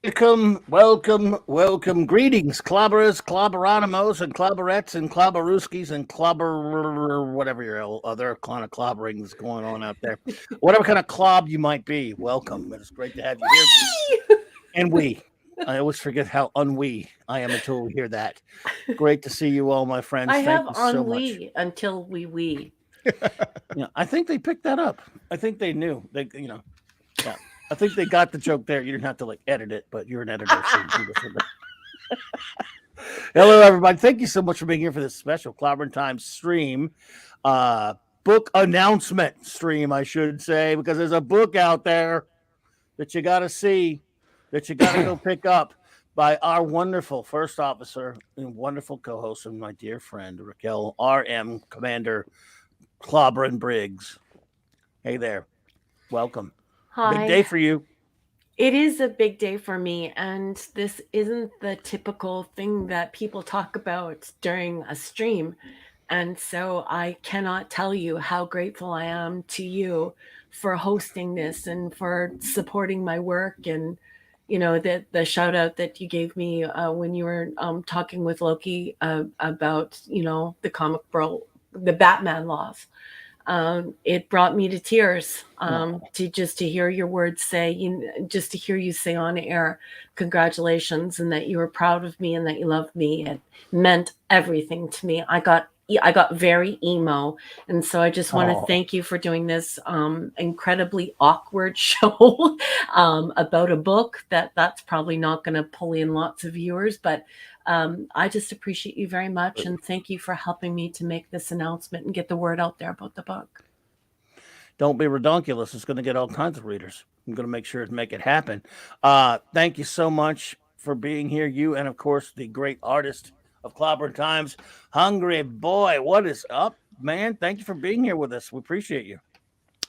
Welcome. Greetings, clobberers, clobberanimos, and clobberettes, and clobberuskis, and clobber whatever your other kind of clobbering is going on out there. Whatever kind of clob you might be, welcome. It is great to have you here. And we. I always forget how unwe I am until we hear that. Great to see you all, my friends. I Thank have you so much. ennui until we. Yeah, I think they picked that up. I think they knew. Yeah. I think they got the joke there. You didn't have to like edit it, but you're an editor, so you just Hello, everybody. Thank you so much for being here for this special Clobberin Time stream. Uh, book announcement stream, I should say, because there's a book out there that you got to see, that you got to go pick up by our wonderful first officer and wonderful co host and my dear friend, Raquel RM Commander Clobberin Briggs. Hey there. Welcome. Big day Hi. for you. It is a big day for me, and this isn't the typical thing that people talk about during a stream. And so I cannot tell you how grateful I am to you for hosting this and for supporting my work and the shout out that you gave me when you were talking with Loki about the comic bro the Batman laws. It brought me to tears Oh, to hear your words say, just to hear you say on air, congratulations, and that you were proud of me and that you loved me. It meant everything to me. I got very emo, and so I just want to oh, thank you for doing this incredibly awkward show about a book that's probably not going to pull in lots of viewers, but I just appreciate you very much and thank you for helping me to make this announcement and get the word out there about the book. don't be redonkulous. It's going to get all kinds of readers. I'm going to make sure to make it happen. Thank you so much for being here. You and, of course, the great artist of Clobber Times, Hungry Boy. What is up, man? Thank you for being here with us. We appreciate you.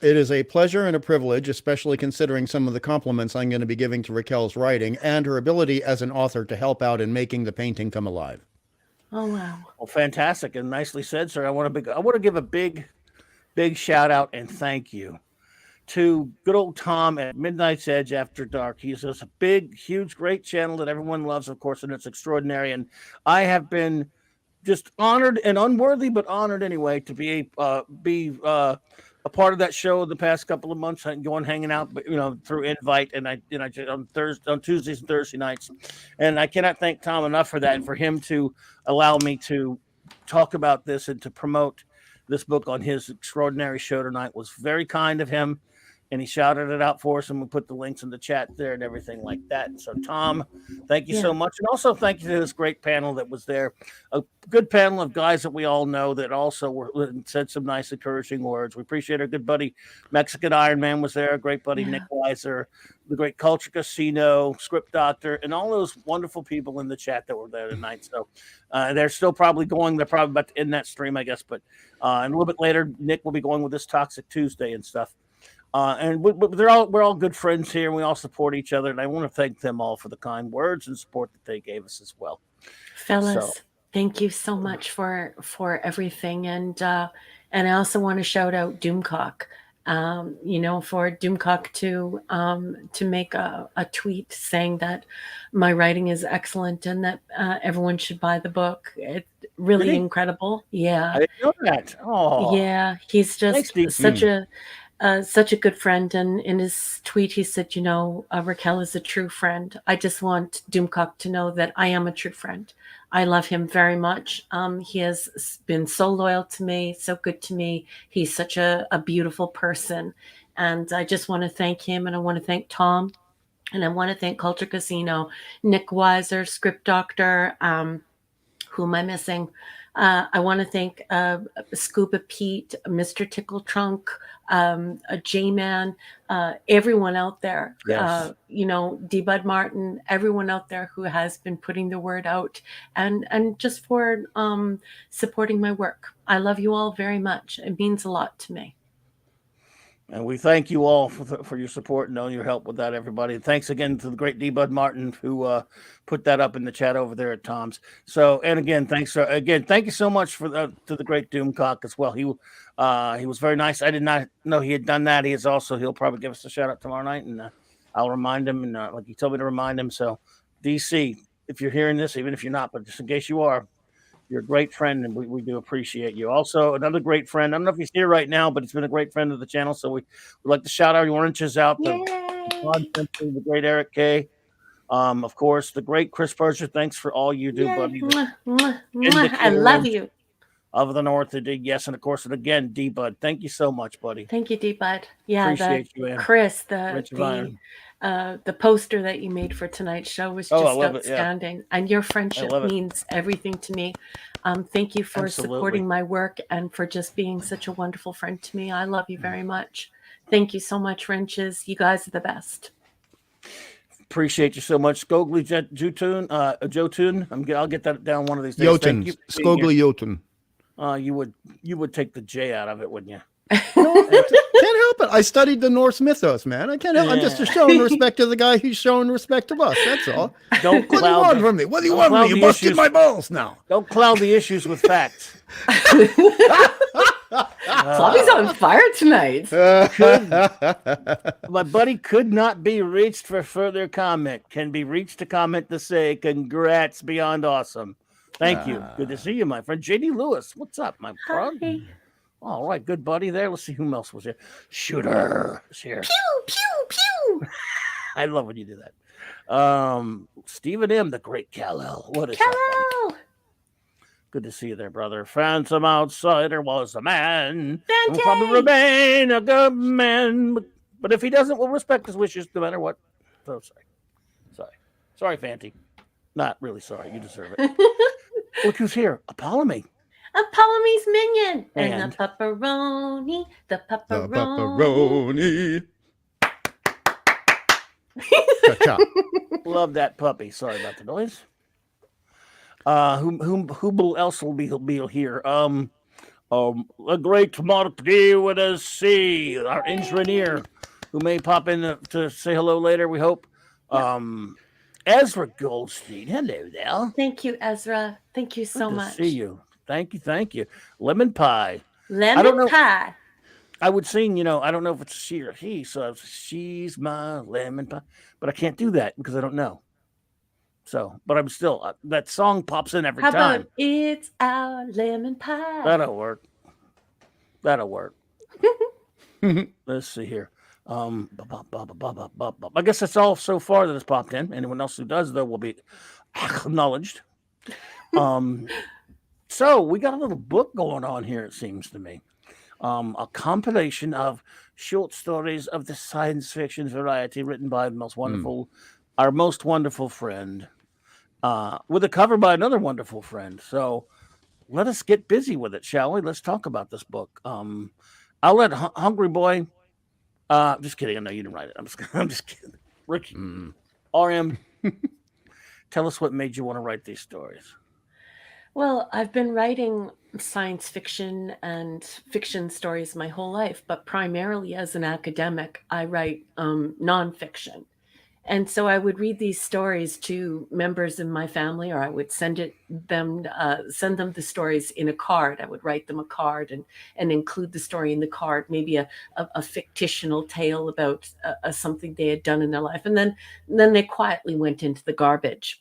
It is a pleasure and a privilege, especially considering some of the compliments I'm going to be giving to Raquel's writing and her ability as an author to help out in making the painting come alive. Oh, wow. Well, fantastic and nicely said, sir. I want to give a big shout out and thank you to good old Tom at Midnight's Edge After Dark. He's just a big, huge, great channel that everyone loves, of course, and it's extraordinary. And I have been just honored and unworthy, but honored anyway to a part of that show the past couple of months, going hanging out, but through invite, and I on Tuesdays and Thursday nights, and I cannot thank Tom enough for that and for him to allow me to talk about this and to promote this book on his extraordinary show tonight was very kind of him, and he shouted it out for us, and we put the links in the chat there and everything like that. And so, Tom, thank you Yeah. so much, and also thank you to this great panel that was there, a good panel of guys that we all know that also said some nice encouraging words. We appreciate our good buddy Mexican Iron Man was there, great buddy Nick Yeah. Weiser, the great Culture Casino, Script Doctor, and all those wonderful people in the chat that were there tonight. So they're still probably going. They're probably about to end that stream, I guess. But and a little bit later, Nick will be going with this Toxic Tuesday and stuff. We're all good friends here, and we all support each other. And I want to thank them all for the kind words and support that they gave us as well. So Fellas, thank you so much for everything, and I also want to shout out Doomcock. For Doomcock to make a tweet saying that my writing is excellent and that everyone should buy the book. It's did really he? incredible. Yeah, I didn't know that. Oh, yeah. He's thanks, just Steve. such a good friend. And in his tweet, he said, Raquel is a true friend. I just want Doomcock to know that I am a true friend. I love him very much. He has been so loyal to me, so good to me. He's such a beautiful person. And I just want to thank him. And I want to thank Tom. And I want to thank Culture Casino, Nick Weiser, Script Doctor. Who am I missing? I want to thank Scuba Pete, Mr. Tickle Trunk, J Man, everyone out there, Yes. D Bud Martin, everyone out there who has been putting the word out and just for supporting my work. I love you all very much. It means a lot to me. And we thank you all for your support and all your help with that, everybody. And thanks again to the great D Bud Martin who put that up in the chat over there at Tom's. So, and again, thank you so much to the great Doomcock as well. He was very nice. I did not know he had done that. He'll probably give us a shout out tomorrow night, and I'll remind him, and like he told me to remind him. So, DC, if you're hearing this, even if you're not, but just in case you are, you're a great friend, and we do appreciate you. Also, another great friend. I don't know if he's here right now, but he's been a great friend of the channel. So we'd like to shout our oranges out. Yay! The great Eric K. Of course, the great Chris Berger. Thanks for all you do, Yay. buddy. Mwah, mwah, mwah. I love you. Of the North, yes, and of course, and again, D Bud. Thank you so much, buddy. Thank you, D Bud. Yeah, Appreciate you, Ann. Chris, Rich of Iron. the poster that you made for tonight's show was Oh, I just love it, yeah. outstanding, and your friendship love it. means everything to me. Thank you for Absolutely. supporting my work and for just being such a wonderful friend to me. I love you very much. Thank you so much, Wrenches. You guys are the best. Appreciate you so much, Skogli Jotun. I'll get that down one of these days. Jotun, Skogli Jotun. You would take the J out of it, wouldn't you? Can't help it. I studied the Norse mythos, man. I can't help. I'm just showing respect to the guy who's showing respect to us. That's all. Don't What do you want from me? What do you want from me? You're busting my balls now. Don't cloud the issues with facts. Bobby's on fire tonight. My buddy could not be reached for further comment. Can be reached to comment to say congrats, beyond awesome. Thank you. Good to see you, my friend. JD Lewis, what's up, my friend? Hi. All right, good buddy there. Let's see who else was here. Shooter is here. Pew, pew, pew. I love when you do that. Stephen M, the great Kal-El. What is up, buddy? Hello. Good to see you there, brother. Phantom outsider was a man. Dante. Will probably remain a good man. But if he doesn't, we'll respect his wishes no matter what. So sorry, Fanty. Not really sorry. You deserve it. Look who's here. Apollomy. Apollome's minion. And And- the pepperoni. The The pepperoni. pepperoni. Cha-cha. Love that puppy. Sorry about the noise. Who else will be here? A great Marty with a C, our engineer, who may pop in to say hello later. We hope. Ezra Goldstein. Hello there. Thank you, Ezra. Thank you so Good to much. see you. Thank you. Lemon pie. Lemon pie. I would sing, I don't know if it's she or he, so she's my lemon pie, but I can't do that because I don't know. So, but I'm still, that song pops in every How time. about it's our lemon pie? That'll work. Let's see here. I guess that's all so far that has popped in. Anyone else who does, though, will be acknowledged. So we got a little book going on here, it seems to me. A compilation of short stories of the science fiction variety written by the our most wonderful friend, with a cover by another wonderful friend. So let us get busy with it, shall we? Let's talk about this book. I'll let Hungry Boy. Just kidding. I know you didn't write it. I'm just kidding. Ricky, RM, tell us what made you want to write these stories. Well, I've been writing science fiction and fiction stories my whole life, but primarily as an academic, I write nonfiction. And so I would read these stories to members in my family, or I would send them the stories in a card. I would write them a card and include the story in the card, maybe a fictional tale about something they had done in their life. And then they quietly went into the garbage.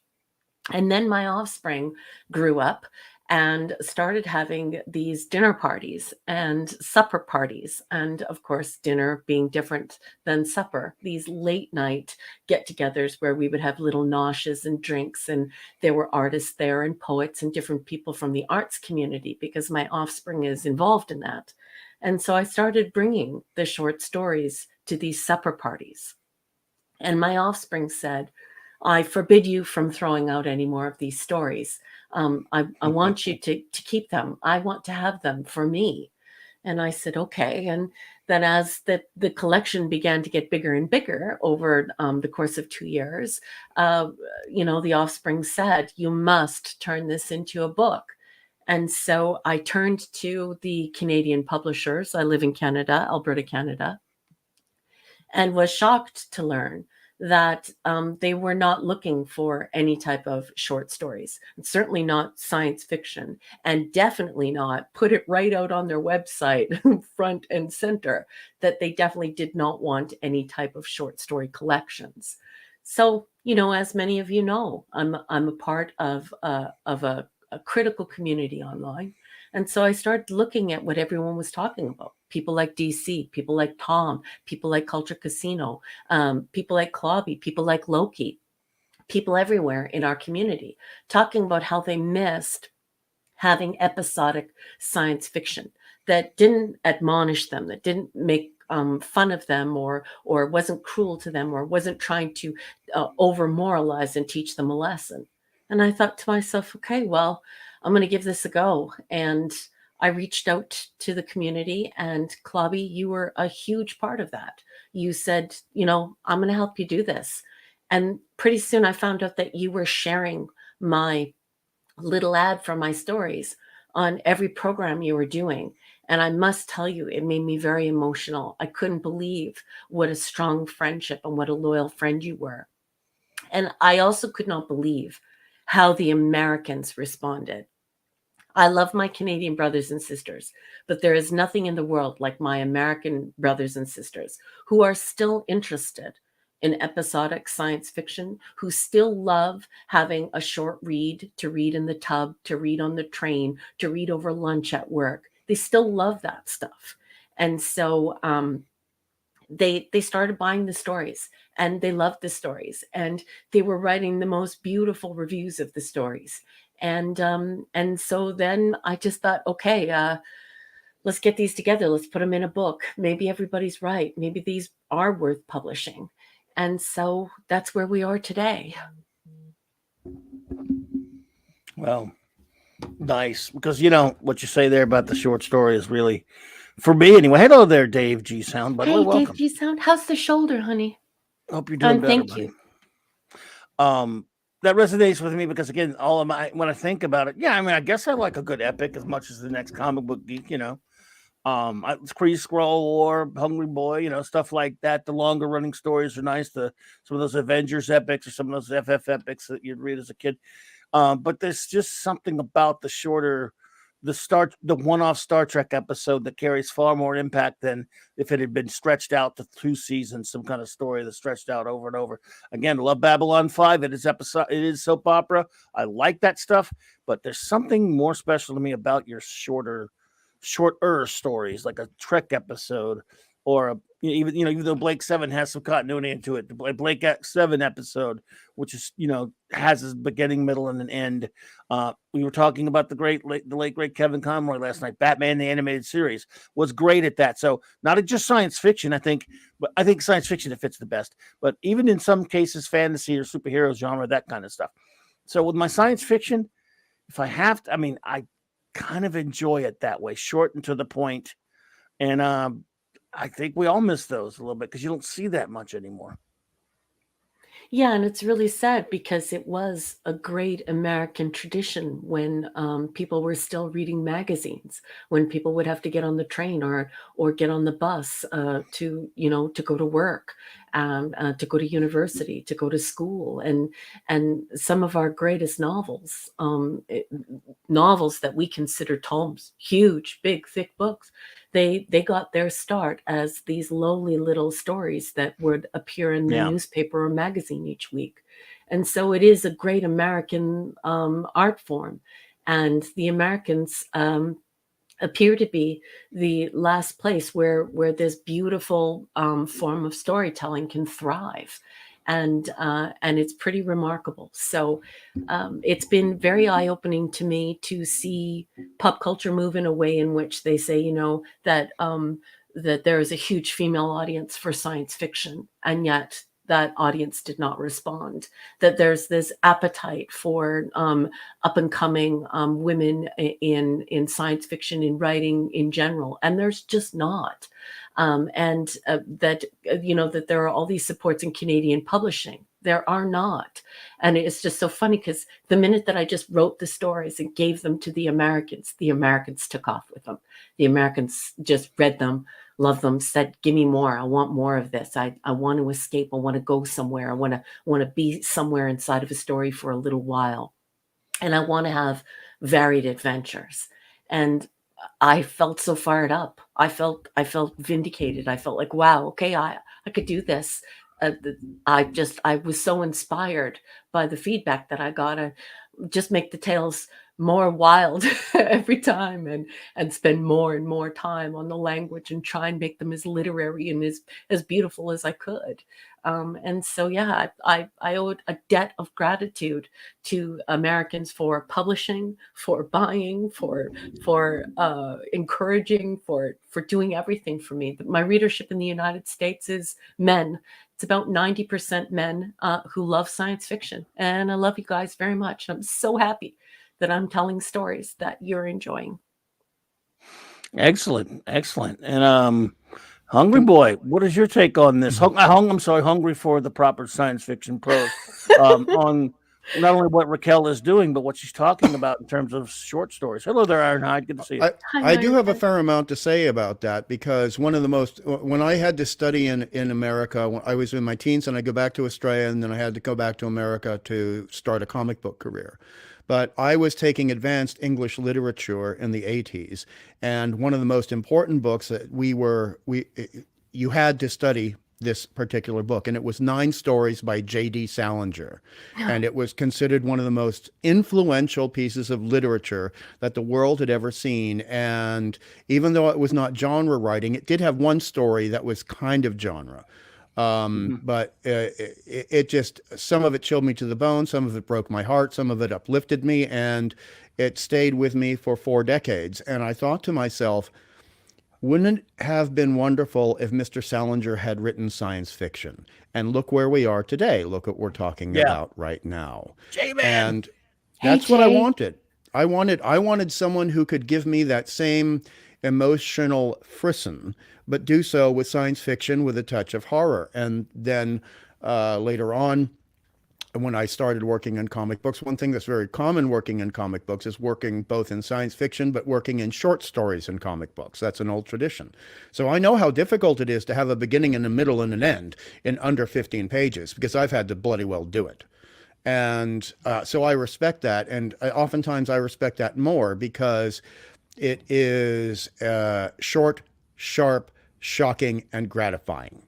And then my offspring grew up and started having these dinner parties and supper parties. And of course, dinner being different than supper, these late night get-togethers where we would have little noshes and drinks. And there were artists there and poets and different people from the arts community, because my offspring is involved in that. And so I started bringing the short stories to these supper parties. And my offspring said, I forbid you from throwing out any more of these stories. I want you to keep them. I want to have them for me. And I said, okay. And then as the collection began to get bigger and bigger over the course of 2 years, the offspring said, you must turn this into a book. And so I turned to the Canadian publishers. I live in Canada, Alberta, Canada, and was shocked to learn that they were not looking for any type of short stories, and certainly not science fiction, and definitely not put it right out on their website, front and center, that they definitely did not want any type of short story collections. So, as many of you know, I'm a part of a critical community online. And so I started looking at what everyone was talking about. People like DC, people like Tom, people like Culture Casino, people like Clobby, people like Loki, people everywhere in our community talking about how they missed having episodic science fiction that didn't admonish them, that didn't make fun of them, or wasn't cruel to them, or wasn't trying to over moralize and teach them a lesson. And I thought to myself, okay, well, I'm going to give this a go. And I reached out to the community, and Clobby, you were a huge part of that. You said, I'm going to help you do this. And pretty soon I found out that you were sharing my little ad for my stories on every program you were doing. And I must tell you, it made me very emotional. I couldn't believe what a strong friendship and what a loyal friend you were. And I also could not believe how the Americans responded. I love my Canadian brothers and sisters, but there is nothing in the world like my American brothers and sisters who are still interested in episodic science fiction, who still love having a short read to read in the tub, to read on the train, to read over lunch at work. They still love that stuff. And so they started buying the stories, and they loved the stories, and they were writing the most beautiful reviews of the stories. And so then I just thought, okay, let's get these together. Let's put them in a book. Maybe everybody's right. Maybe these are worth publishing. And so that's where we are today. Well, nice. Because, what you say there about the short story is really, for me anyway. Hello there, Dave G Sound. By the way, Hey, welcome. Dave G Sound. How's the shoulder, honey? Hope you're doing better, Thank buddy. you. That resonates with me because, again, when I think about it, yeah, I mean, I guess I like a good epic as much as the next comic book geek, Kree Scroll War, Hungry Boy, stuff like that. The longer running stories are nice. Some of those Avengers epics or some of those FF epics that you'd read as a kid. But there's just something about the shorter, the one-off Star Trek episode that carries far more impact than if it had been stretched out to 2 seasons, some kind of story that's stretched out over and over. Again, love Babylon 5. It is soap opera. I like that stuff, but there's something more special to me about your shorter stories, like a Trek episode, or even though Blake 7 has some continuity into it, the Blake 7 episode, which is has a beginning, middle, and an end. We were talking about the late great Kevin Conroy last night. Batman the animated series was great at that. So not just science fiction, I think, but I think science fiction it fits the best. But even in some cases, fantasy or superhero genre, that kind of stuff. So with my science fiction, if I have to, I kind of enjoy it that way, short and to the point. And I think we all miss those a little bit because you don't see that much anymore. Yeah, and it's really sad because it was a great American tradition when people were still reading magazines, when people would have to get on the train or get on the bus to go to work, to go to university, to go to school, and some of our greatest novels, novels that we consider tomes, huge, big, thick books. They got their start as these lowly little stories that would appear in the newspaper or magazine each week. And so it is a great American art form. And the Americans appear to be the last place where this beautiful form of storytelling can thrive. And it's pretty remarkable. So it's been very eye-opening to me to see pop culture move in a way in which they say, that that there is a huge female audience for science fiction, and yet that audience did not respond. That there's this appetite for up and coming women in science fiction, in writing in general, and there's just not. And that that there are all these supports in Canadian publishing. There are not. And it's just so funny because the minute that I just wrote the stories and gave them to the Americans took off with them. The Americans just read them love them, said, give me more. I want more of this. I want to escape. I want to go somewhere. I want to be somewhere inside of a story for a little while. And I want to have varied adventures. And I felt so fired up. I felt vindicated. I felt like, wow, okay, I could do this. I was so inspired by the feedback that I got. I just make the tales more wild every time, and spend more and more time on the language and try and make them as literary and as beautiful as I could. And so, yeah, I owed a debt of gratitude to Americans for publishing, for buying, for encouraging, for doing everything for me. My readership in the United States is men. It's about 90% men who love science fiction, and I love you guys very much. I'm so happy that I'm telling stories that you're enjoying. Excellent, excellent. And Hungry Boy, what is your take on this? I'm sorry, Hungry for the proper science fiction prose. On not only what Raquel is doing, but what she's talking about in terms of short stories. Hello there, Ironhide. Good to see you. I do have a fair amount to say about that, because one of the most, when I had to study in America, when I was in my teens, and I go back to Australia, and then I had to go back to America to start a comic book career. But I was taking advanced English literature in the 80s, and one of the most important books that you had to study this particular book, and it was 9 stories by J.D. Salinger, and it was considered one of the most influential pieces of literature that the world had ever seen. And even though it was not genre writing, it did have one story that was kind of genre. But it just, some of it chilled me to the bone, some of it broke my heart, some of it uplifted me, and it stayed with me for 4 decades. And I thought to myself, wouldn't it have been wonderful if Mr. Salinger had written science fiction? And look where we are today. Look what we're talking about right now. J-Man. And Hey, that's what I Jay. wanted. I wanted someone who could give me that same emotional frisson, but do so with science fiction with a touch of horror. And then later on, when I started working in comic books, one thing that's very common working in comic books is working both in science fiction, but working in short stories in comic books. That's an old tradition. So I know how difficult it is to have a beginning and a middle and an end in under 15 pages, because I've had to bloody well do it. And so I respect that. And oftentimes I respect that more because it is short, sharp, shocking, and gratifying.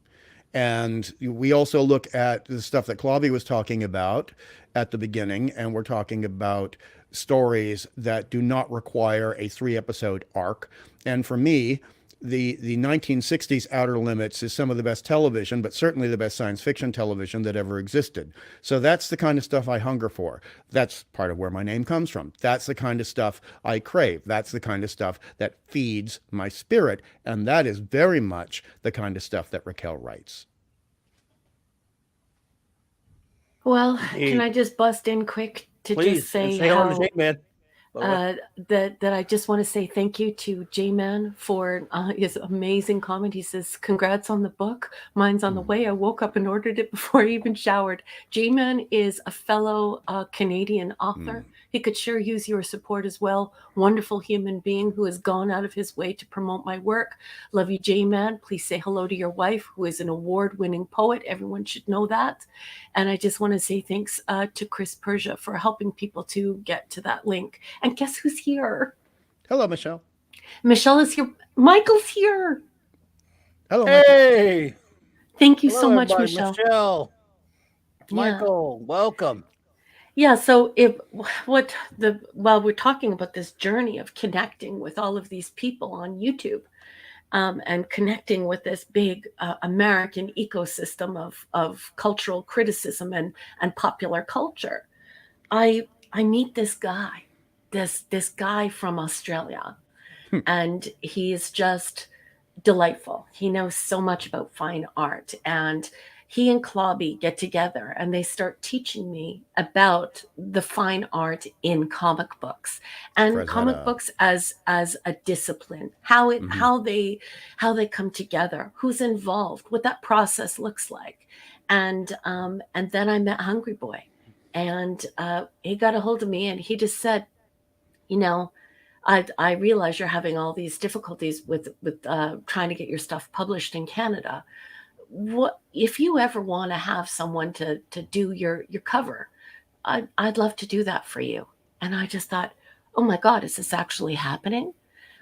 And we also look at the stuff that Clobby was talking about at the beginning, and we're talking about stories that do not require a 3-episode arc. And for me, the 1960s Outer Limits is some of the best television, but certainly the best science fiction television that ever existed. So that's the kind of stuff I hunger for. That's part of where my name comes from. That's the kind of stuff I crave. That's the kind of stuff that feeds my spirit. And that is very much the kind of stuff that Raquel writes. Well, Hey. can I just bust in quick to Please, just say say hello to how J-Man. that I just want to say thank you to J-Man for his amazing comment. He says, "Congrats on the book. Mine's on the way. I woke up and ordered it before I even showered." J-Man is a fellow Canadian author. He could sure use your support as well. Wonderful human being who has gone out of his way to promote my work. Love you, J-Man. Please say hello to your wife, who is an award-winning poet. Everyone should know that. And I just want to say thanks to Chris Persia for helping people to get to that link. And guess who's here? Hello, Michelle. Michelle is here. Michael's here. Hello, Michael. Hey. Thank you Hello, so much, everybody. Michelle. Yeah. Michael, welcome. Yeah, so while we're talking about this journey of connecting with all of these people on YouTube, and connecting with this big American ecosystem of cultural criticism and popular culture, I meet this guy, this guy from Australia, and he's just delightful. He knows so much about fine art, and he and Clobby get together and they start teaching me about the fine art in comic books and comic books as a discipline, how they come together, who's involved, what that process looks like. And then I met Hungry Boy, and he got a hold of me and he just said, you know, I realize you're having all these difficulties with trying to get your stuff published in Canada. What if you ever want to have someone to do your cover? I'd love to do that for you. And I just thought, oh my God, is this actually happening?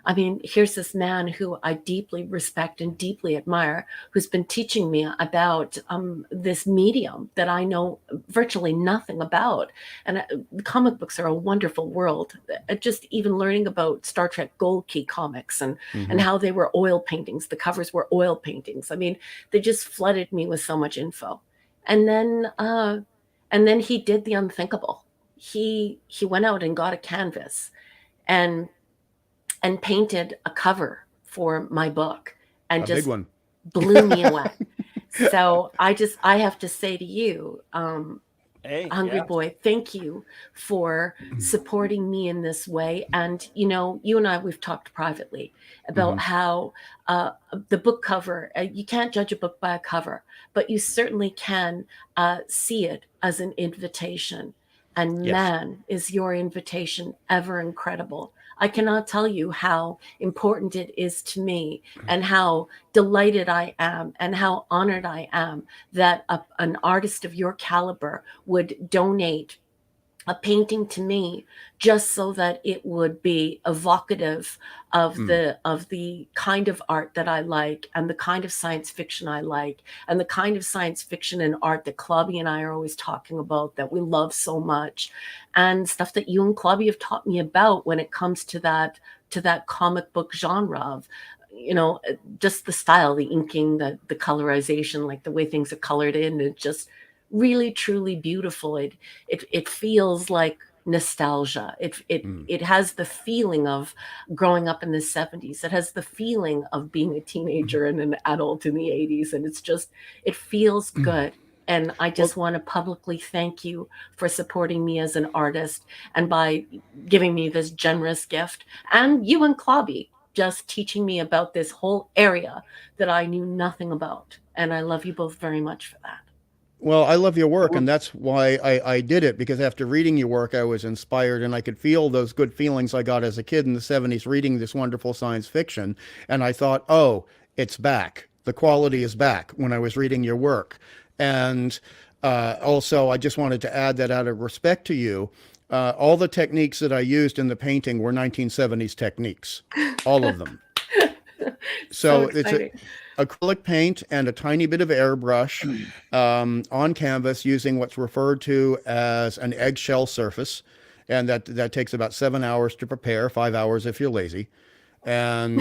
I mean, here's this man who I deeply respect and deeply admire, who's been teaching me about this medium that I know virtually nothing about. And comic books are a wonderful world. Just even learning about Star Trek Gold Key comics and how they were oil paintings, the covers were oil paintings. I mean, they just flooded me with so much info. And then he did the unthinkable. He went out and got a canvas and painted a cover for my book and A big just one. blew me away. So I have to say to you, Hey, Hungry yeah. Boy, thank you for supporting me in this way. And, you know, you and I, we've talked privately about how the book cover, you can't judge a book by a cover, but you certainly can see it as an invitation. And Yes. man, is your invitation ever incredible. I cannot tell you how important it is to me and how delighted I am and how honored I am that an artist of your caliber would donate a painting to me just so that it would be evocative of the kind of art that I like and the kind of science fiction I like and the kind of science fiction and art that Clobby and I are always talking about that we love so much, and stuff that you and Clobby have taught me about when it comes to that comic book genre of, you know, just the style, the inking, the colorization, like the way things are colored in. It's just really truly beautiful. It feels like nostalgia. It has the feeling of growing up in the 70s. It has the feeling of being a teenager and an adult in the 80s, and it feels good. And I just want to publicly thank you for supporting me as an artist and by giving me this generous gift, and you and Clobby just teaching me about this whole area that I knew nothing about. And I love you both very much for that. Well, I love your work, and that's why I did it, because after reading your work, I was inspired, and I could feel those good feelings I got as a kid in the 70s reading this wonderful science fiction. And I thought, oh, it's back. The quality is back when I was reading your work. And also, I just wanted to add that out of respect to you, all the techniques that I used in the painting were 1970s techniques, all of them. So it's acrylic paint and a tiny bit of airbrush on canvas using what's referred to as an eggshell surface. And that takes about 7 hours to prepare, 5 hours if you're lazy. And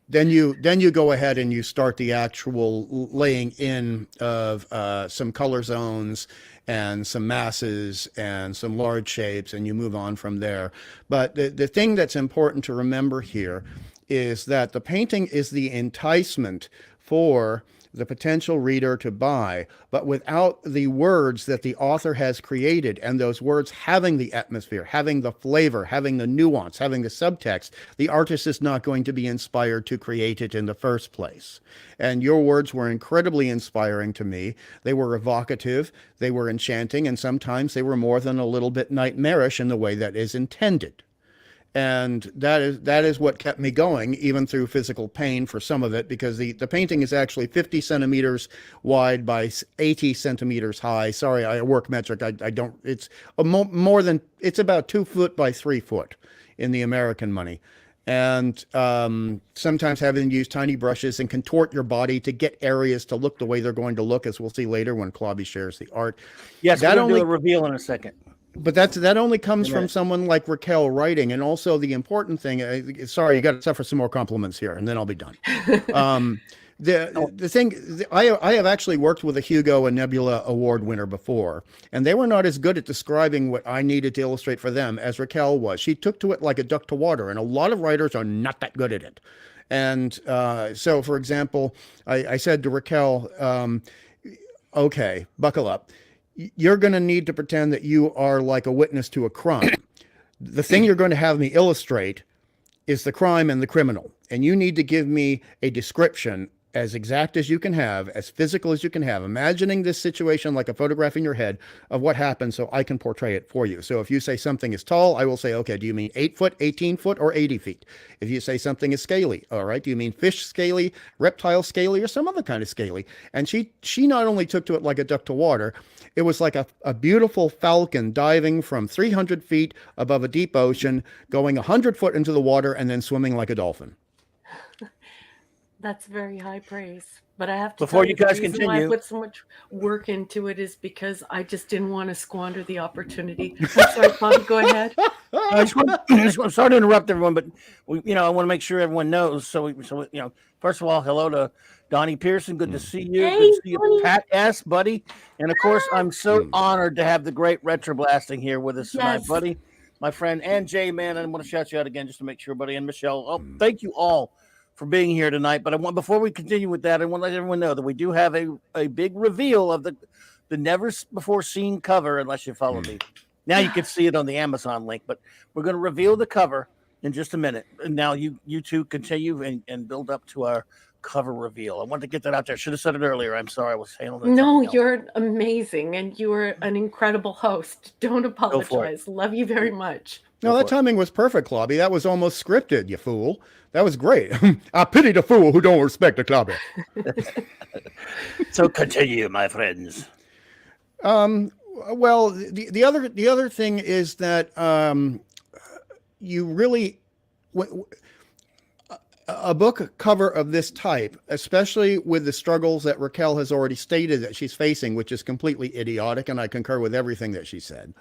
then you go ahead and you start the actual laying in of some color zones and some masses and some large shapes, and you move on from there. But the thing that's important to remember here is that the painting is the enticement for the potential reader to buy, but without the words that the author has created, and those words having the atmosphere, having the flavor, having the nuance, having the subtext, the artist is not going to be inspired to create it in the first place. And your words were incredibly inspiring to me. They were evocative, they were enchanting, and sometimes they were more than a little bit nightmarish in the way that is intended. And that is what kept me going, even through physical pain for some of it, because the painting is actually 50 centimeters wide by 80 centimeters high. Sorry, I work metric. I don't, it's more than, it's about 2 foot by 3 foot in the American money. And sometimes having to use tiny brushes and contort your body to get areas to look the way they're going to look, as we'll see later when Clobby shares the art. Yes, we're going to do a reveal in a second. But that only comes from someone like Raquel writing. And also the important thing, sorry, you got to suffer some more compliments here, and then I'll be done. The thing, I have actually worked with a Hugo and Nebula Award winner before, and they were not as good at describing what I needed to illustrate for them as Raquel was. She took to it like a duck to water, and a lot of writers are not that good at it. And so, for example, I said to Raquel, okay, buckle up. You're going to need to pretend that you are like a witness to a crime. The thing you're going to have me illustrate is the crime and the criminal. And you need to give me a description as exact as you can have, as physical as you can have, imagining this situation like a photograph in your head of what happened so I can portray it for you. So if you say something is tall, I will say, okay, do you mean 8 foot, 18 foot, or 80 feet? If you say something is scaly, all right, do you mean fish scaly, reptile scaly, or some other kind of scaly? And she not only took to it like a duck to water, it was like a beautiful falcon diving from 300 feet above a deep ocean, going 100 foot into the water, and then swimming like a dolphin. That's very high praise. But I have to Before tell you the guys reason why I continue- put so much work into it is because I just didn't want to squander the opportunity. I'm sorry, Bobby, go ahead. I'm sorry to interrupt everyone, but I want to make sure everyone knows. So, first of all, hello to Donnie Pearson. Good to see you. Hey, Good to see you, Donnie. Pat S, buddy. And of course, I'm so honored to have the great Retro Blasting here with us tonight, Yes. buddy. My friend and Jay, man. I want to shout you out again just to make sure, buddy. And Michelle. Oh, thank you all for being here tonight. But before we continue with that, I want to let everyone know that we do have a big reveal of the never before seen cover, unless you follow me. Now you can see it on the Amazon link, but we're going to reveal the cover in just a minute. And now you two continue and build up to our cover reveal. I wanted to get that out there. Should have said it earlier. I'm sorry. I was handling No, something else. you're amazing and you are an incredible host. Don't apologize. Love you very much. No, that timing was perfect, Clobby. That was almost scripted, you fool. That was great. I pity the fool who don't respect the Clobby. So continue, my friends. Well, the other thing is that you really a book cover of this type, especially with the struggles that Raquel has already stated that she's facing, which is completely idiotic, and I concur with everything that she said.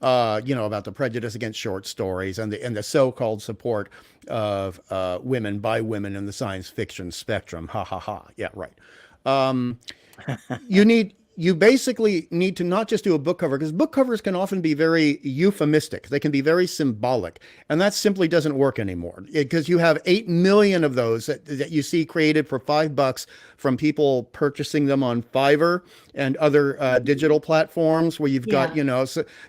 About the prejudice against short stories and the so-called support of women by women in the science fiction spectrum. Ha ha ha. Yeah, right. You basically need to not just do a book cover, because book covers can often be very euphemistic. They can be very symbolic, and that simply doesn't work anymore, because you have 8 million of those that you see created for $5 from people purchasing them on Fiverr and other digital platforms, where you've got,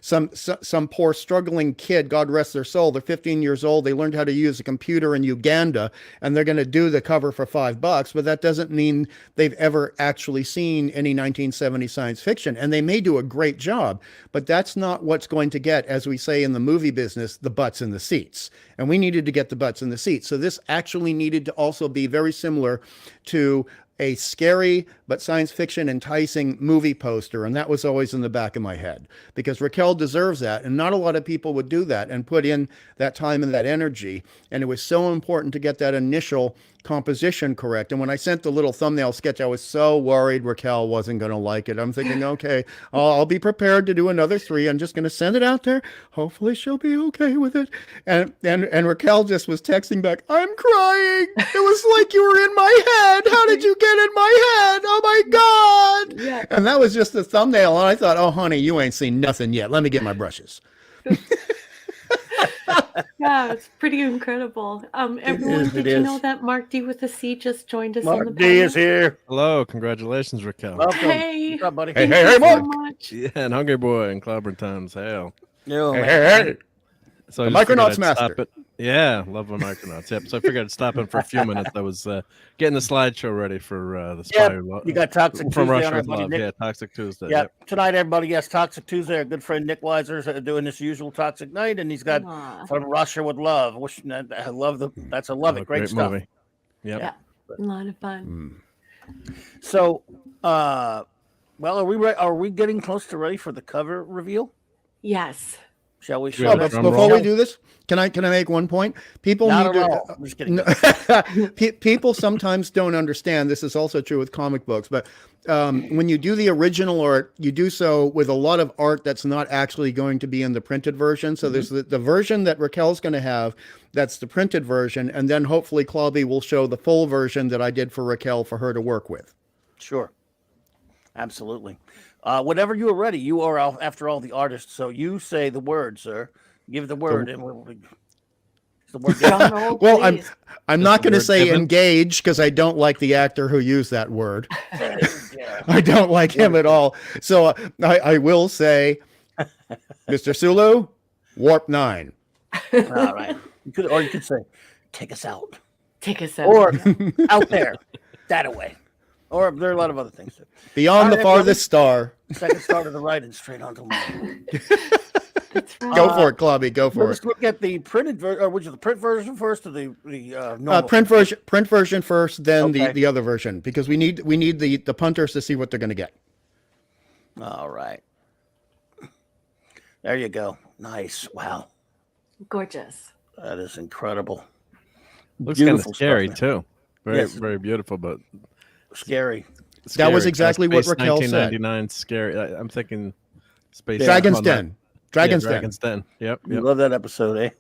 some poor struggling kid, God rest their soul, they're 15 years old, they learned how to use a computer in Uganda, and they're going to do the cover for $5, but that doesn't mean they've ever actually seen any 1970 science fiction, and they may do a great job, but that's not what's going to get, as we say in the movie business, the butts in the seats. And we needed to get the butts in the seats. So this actually needed to also be very similar to a scary but science fiction enticing movie poster, and that was always in the back of my head, because Raquel deserves that, and not a lot of people would do that and put in that time and that energy, and it was so important to get that initial composition correct. And when I sent the little thumbnail sketch, I was so worried Raquel wasn't going to like it. I'm thinking, okay, I'll be prepared to do another 3. I'm just going to send it out there. Hopefully she'll be okay with it. And Raquel just was texting back, I'm crying. It was like you were in my head. How did you get in my head? Oh my God. Yeah. And that was just the thumbnail. And I thought, oh, honey, you ain't seen nothing yet. Let me get my brushes. Yeah, it's pretty incredible. Everyone, did you know that Mark D with a C just joined us on the Mark D is here. Hello, congratulations, Raquel. Welcome. Hey. What's up, buddy? Hey, Thank you so Mark. much. Yeah, and Hungry Boy and Clobberin Times. Hail. Yo, Hey, man. hey. So The I just figured Micronauts I'd master. stop it. Yeah, love my Micronauts. Yep. So I figured I'd stop in for a few minutes. I was getting the slideshow ready for the Yeah, spy. you got Toxic from Tuesday Russia on our with buddy Love. Nick. Yeah, Toxic Tuesday. Yeah, Yep. tonight, everybody. Yes, Toxic Tuesday. Our good friend Nick Weiser's doing this usual Toxic Night, and he's got Aw. From Russia with Love. I love that's a love Oh, it. Great stuff. movie. Yep. Yeah, a lot of fun. So, well, are we getting close to ready for the cover reveal? Yes. Shall we? Yeah, Shall Oh, we- but drum before roll. we do this, can I make one point? People Not need at to. all. I'm just kidding. People sometimes don't understand. This is also true with comic books, but when you do the original art, you do so with a lot of art that's not actually going to be in the printed version. So there's the version that Raquel's going to have. That's the printed version, and then hopefully Clobby will show the full version that I did for Raquel for her to work with. Sure. Absolutely. Whenever you are ready, you are, after all, the artist. So you say the word, sir. Give the word, and we'll. The word Drum roll, Well, please. I'm Is not the going to word say given? engage because I don't like the actor who used that word. yeah. I don't like him at all. So I will say, Mr. Sulu, warp 9. All right. You could say, take us out, Take us out. or out there. that away. Or there are a lot of other things too. Beyond the All right, farthest star. Second star to the right and straight on to mine. That's right. Go for it, Clubby. Go for Let's it. look at the printed version, or which is the print version first, or the normal? Print version first, then Okay. the other version, because we need the punters to see what they're going to get. All right. There you go. Nice. Wow. Gorgeous. That is incredible. Looks kind of Beautiful scary stuff, too. Very Yes. very beautiful, but Scary. That was scary. exactly what Space Raquel said. 1999 scary. I'm thinking space. Dragon's on that. Den. Dragon's Den. Dragon's Den. Yep. You Yep. love that episode, eh?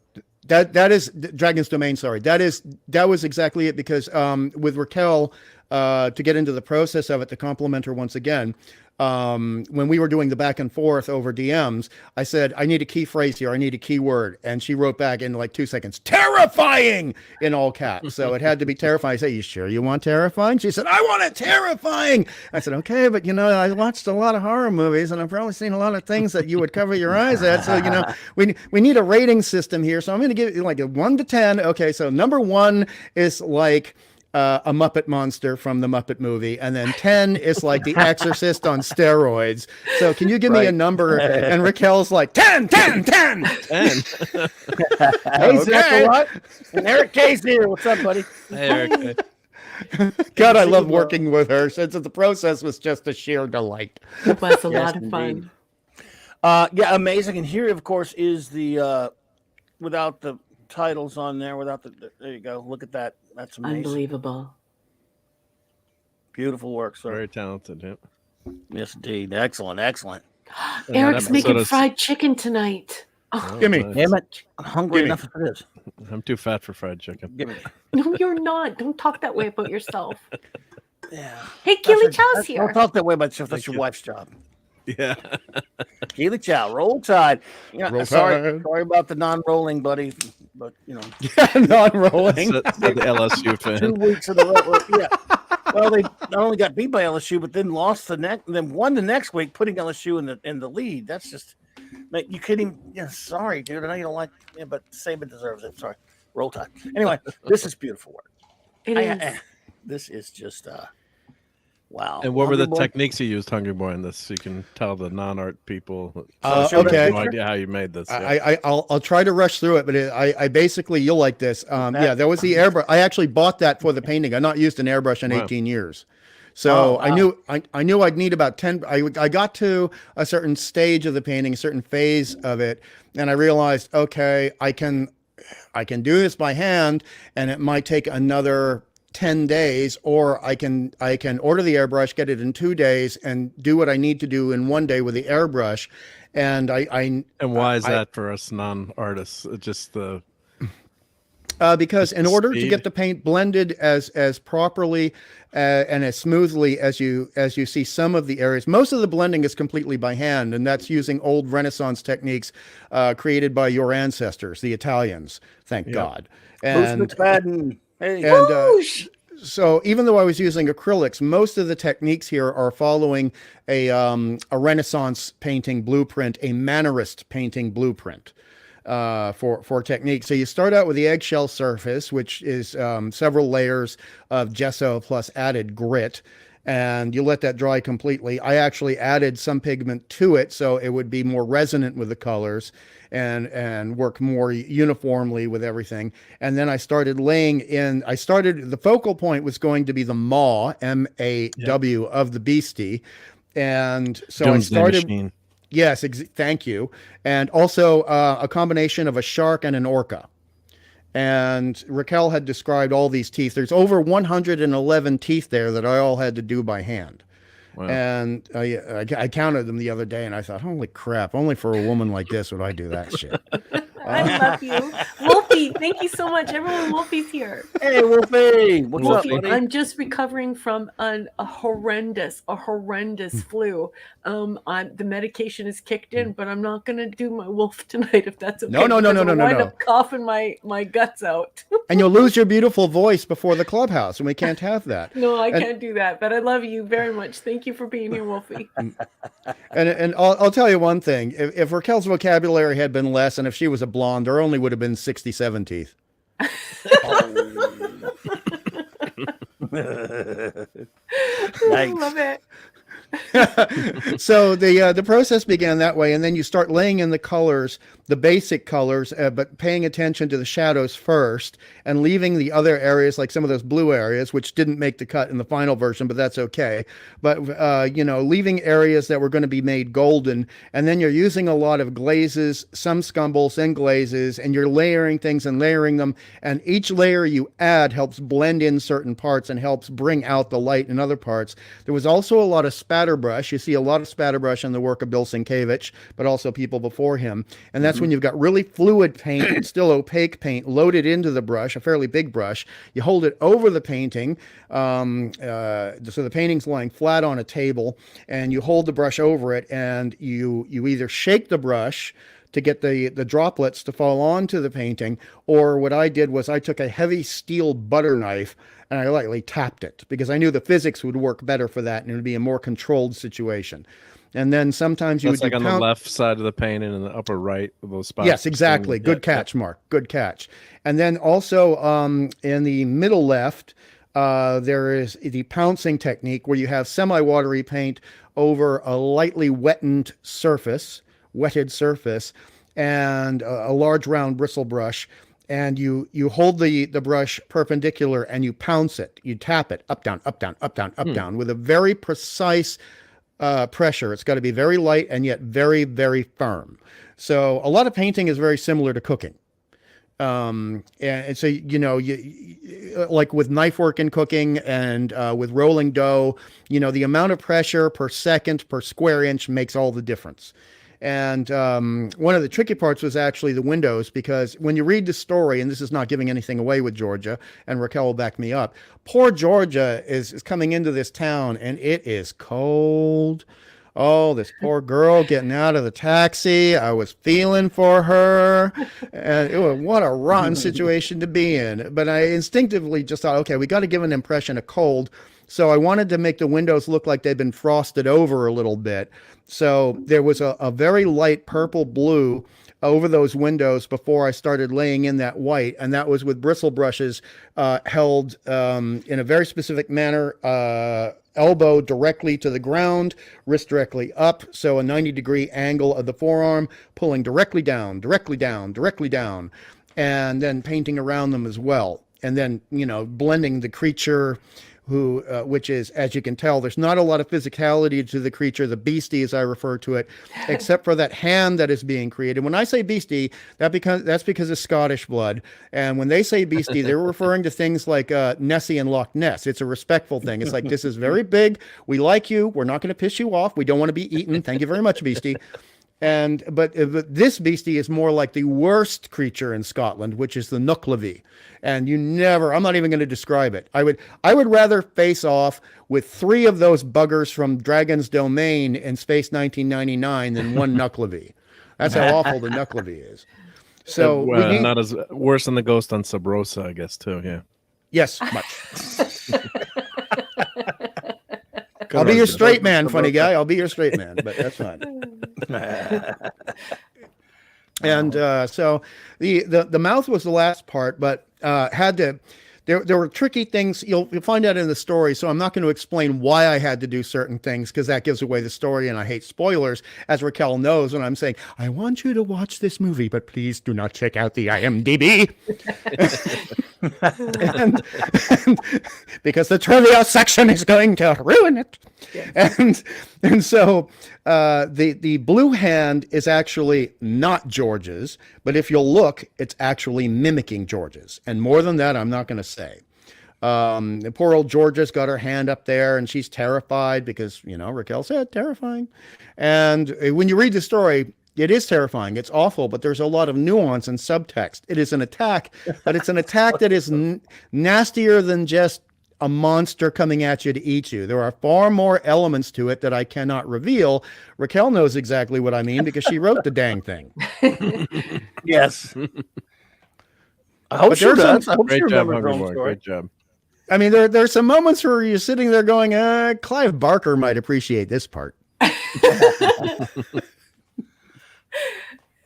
That is Dragon's Domain. Sorry, that was exactly it, because with Raquel, to get into the process of it, to compliment her once again, when we were doing the back and forth over DMs, I said, I need a key phrase here, I need a key word, and she wrote back in like 2 seconds, terrifying, in all caps. So it had to be terrifying. I said, you sure you want terrifying? She said, I want it terrifying. I said, okay, but I watched a lot of horror movies, and I've probably seen a lot of things that you would cover your eyes at. So we need a rating system here. So I'm going to give you like a 1 to 10. Okay, so number 1 is like a Muppet monster from the Muppet movie, and then 10 is like the Exorcist on steroids. So can you give me a number? And Raquel's like 10, 10, 10. 10. Hey, Zach, what? And Eric K's here. What's up, buddy? Hey, Eric. God, I love working with her, since the process was just a sheer delight. It was a Yes, lot of indeed. fun. Yeah, amazing. And here, of course, is the without the titles on there, without there you go. Look at that. That's amazing. Unbelievable. Beautiful work, sir. Very talented. Yep. Yes, indeed. Excellent. Excellent. And that Eric's episode making is- fried chicken tonight. Oh, Give me. nice. Damn it. I'm hungry Gimme. enough as it is. I'm too fat for fried chicken. Give me. no, you're not. Don't talk that way about yourself. Yeah. Hey, Keely That's Chow's Don't here. talk that way about yourself. That's Thank your you. wife's job. Yeah. Keely Chow, roll tide. Roll Sorry Tide. about the non-rolling, buddy. But Non-rolling. the LSU 2 fan. weeks in a row. Yeah. Well, they not only got beat by LSU, but then lost then won the next week, putting LSU in the lead. That's just, like, you couldn't even. Yeah, sorry, dude. I know you don't like. Yeah, but Saban deserves it. Sorry. Roll Tide. Anyway, this is beautiful work. It is. This is just wow. And what were the Hungry Boy? techniques you used, Hungry Boy, in this? So you can tell the non-art people. show that okay. I have no picture? idea how you made this. Yeah. I'll try to rush through it, but I basically, you'll like this. Yeah, there was the airbrush. I actually bought that for the painting. I've not used an airbrush in Wow. 18 years. So Oh, I knew I'd need about 10. I got to a certain stage of the painting, a certain phase of it, and I realized, okay, I can do this by hand, and it might take another 10 days, or I can order the airbrush, get it in 2 days, and do what I need to do in 1 day with the airbrush. And And why is that for us non-artists? Just the because in order to speed. get the paint blended as properly and as smoothly as you see some of the areas, most of the blending is completely by hand, and that's using old Renaissance techniques created by your ancestors, the Italians. Thank God. Bruce And McFadden. Hey. and Whoosh! so even though I was using acrylics, most of the techniques here are following a Renaissance painting blueprint, a Mannerist painting blueprint for technique. So you start out with the eggshell surface, which is several layers of gesso plus added grit, and you let that dry completely. I actually added some pigment to it so it would be more resonant with the colors and work more uniformly with everything. And then I started laying in, the focal point was going to be the maw, M-A-W, of the beastie. And so Doomsday I started, Machine. yes, thank you. And also a combination of a shark and an orca. And Raquel had described all these teeth. There's over 111 teeth there that I all had to do by hand. Wow. And I counted them the other day, and I thought, holy crap, only for a woman like this would I do that shit. I love you. Wolfie, thank you so much. Everyone, Wolfie's here. Hey, Wolfie. What's Wolfie, up, buddy? I'm just recovering from a horrendous flu. The medication is kicked in, but I'm not going to do my wolf tonight if that's okay. No. because I'll wind up coughing my guts out. And you'll lose your beautiful voice before the clubhouse, and we can't have that. No, I can't do that, but I love you very much. Thank you for being here, Wolfie. And I'll tell you one thing. If Raquel's vocabulary had been less, and if she was a blonde, there only would have been 67 teeth. I love it. So the process began that way, and then you start laying in the colors, the basic colors, but paying attention to the shadows first, and leaving the other areas, like some of those blue areas, which didn't make the cut in the final version, but that's okay. But leaving areas that were going to be made golden, and then you're using a lot of glazes, some scumbles and glazes, and you're layering things and layering them, and each layer you add helps blend in certain parts and helps bring out the light in other parts. There was also a lot of spatter brush. You see a lot of spatter brush in the work of Bill Sienkiewicz, but also people before him. And that's when you've got really fluid paint, still opaque paint, loaded into the brush, a fairly big brush. You hold it over the painting, so the painting's lying flat on a table, and you hold the brush over it, and you either shake the brush to get the droplets to fall onto the painting, or what I did was I took a heavy steel butter knife and I lightly tapped it, because I knew the physics would work better for that and it would be a more controlled situation. And then sometimes you That's would like on the left side of the painting and the upper right of those spots. Yes, exactly. Good catch, Mark. Good catch. And then also in the middle left, there is the pouncing technique, where you have semi-watery paint over a lightly wetted surface, and a large round bristle brush. And you hold the brush perpendicular and you pounce it. You tap it up, down, up, down, up, down, up, down, with a very precise pressure. It's got to be very light and yet very, very firm. So a lot of painting is very similar to cooking. And so, like with knife work in cooking and with rolling dough, the amount of pressure per second per square inch makes all the difference. And one of the tricky parts was actually the windows, because when you read the story, and this is not giving anything away with Georgia, and Raquel will back me up, poor Georgia is coming into this town, and it is cold. Oh, this poor girl getting out of the taxi. I was feeling for her. And what a rotten situation to be in. But I instinctively just thought, okay, we got to give an impression of cold. So I wanted to make the windows look like they'd been frosted over a little bit. So there was a very light purple blue over those windows before I started laying in that white. And that was with bristle brushes held in a very specific manner, elbow directly to the ground, wrist directly up. So a 90-degree angle of the forearm, pulling directly down, directly down, directly down, and then painting around them as well. And then, blending the creature, which is, as you can tell, there's not a lot of physicality to the creature, the beastie as I refer to it, except for that hand that is being created. When I say beastie, that's because of Scottish blood. And when they say beastie, they're referring to things like Nessie and Loch Ness. It's a respectful thing. It's like, this is very big. We like you. We're not going to piss you off. We don't want to be eaten. Thank you very much, beastie. But this beastie is more like the worst creature in Scotland, which is the Nucklevy. And I'm not even going to describe it. I would rather face off with 3 of those buggers from Dragon's Domain in Space 1999 than one Nucklevy. That's how awful the Nucklevy is. So not as worse than the ghost on Sub Rosa, I guess, too. Yeah. Yes, much. I'll be your straight man, funny guy. I'll be your straight man, but that's fine. And so the mouth was the last part, but there were tricky things. You'll find out in the story, so I'm not going to explain why I had to do certain things, because that gives away the story, and I hate spoilers, as Raquel knows when I'm saying, I want you to watch this movie, but please do not check out the IMDb. and because the trivia section is going to ruin it. Yes. And so the blue hand is actually not George's, but if you'll look, it's actually mimicking George's. And more than that, I'm not going to say. Poor old Georgia's got her hand up there, and she's terrified because, Raquel said terrifying. And when you read the story, it is terrifying. It's awful, but there's a lot of nuance and subtext. It is an attack, but it's an attack that is nastier than just a monster coming at you to eat you. There are far more elements to it that I cannot reveal. Raquel knows exactly what I mean because she wrote the dang thing. Yes. I hope she does. I hope she remembers her own story. Great job. I mean, there's some moments where you're sitting there going, Clive Barker might appreciate this part.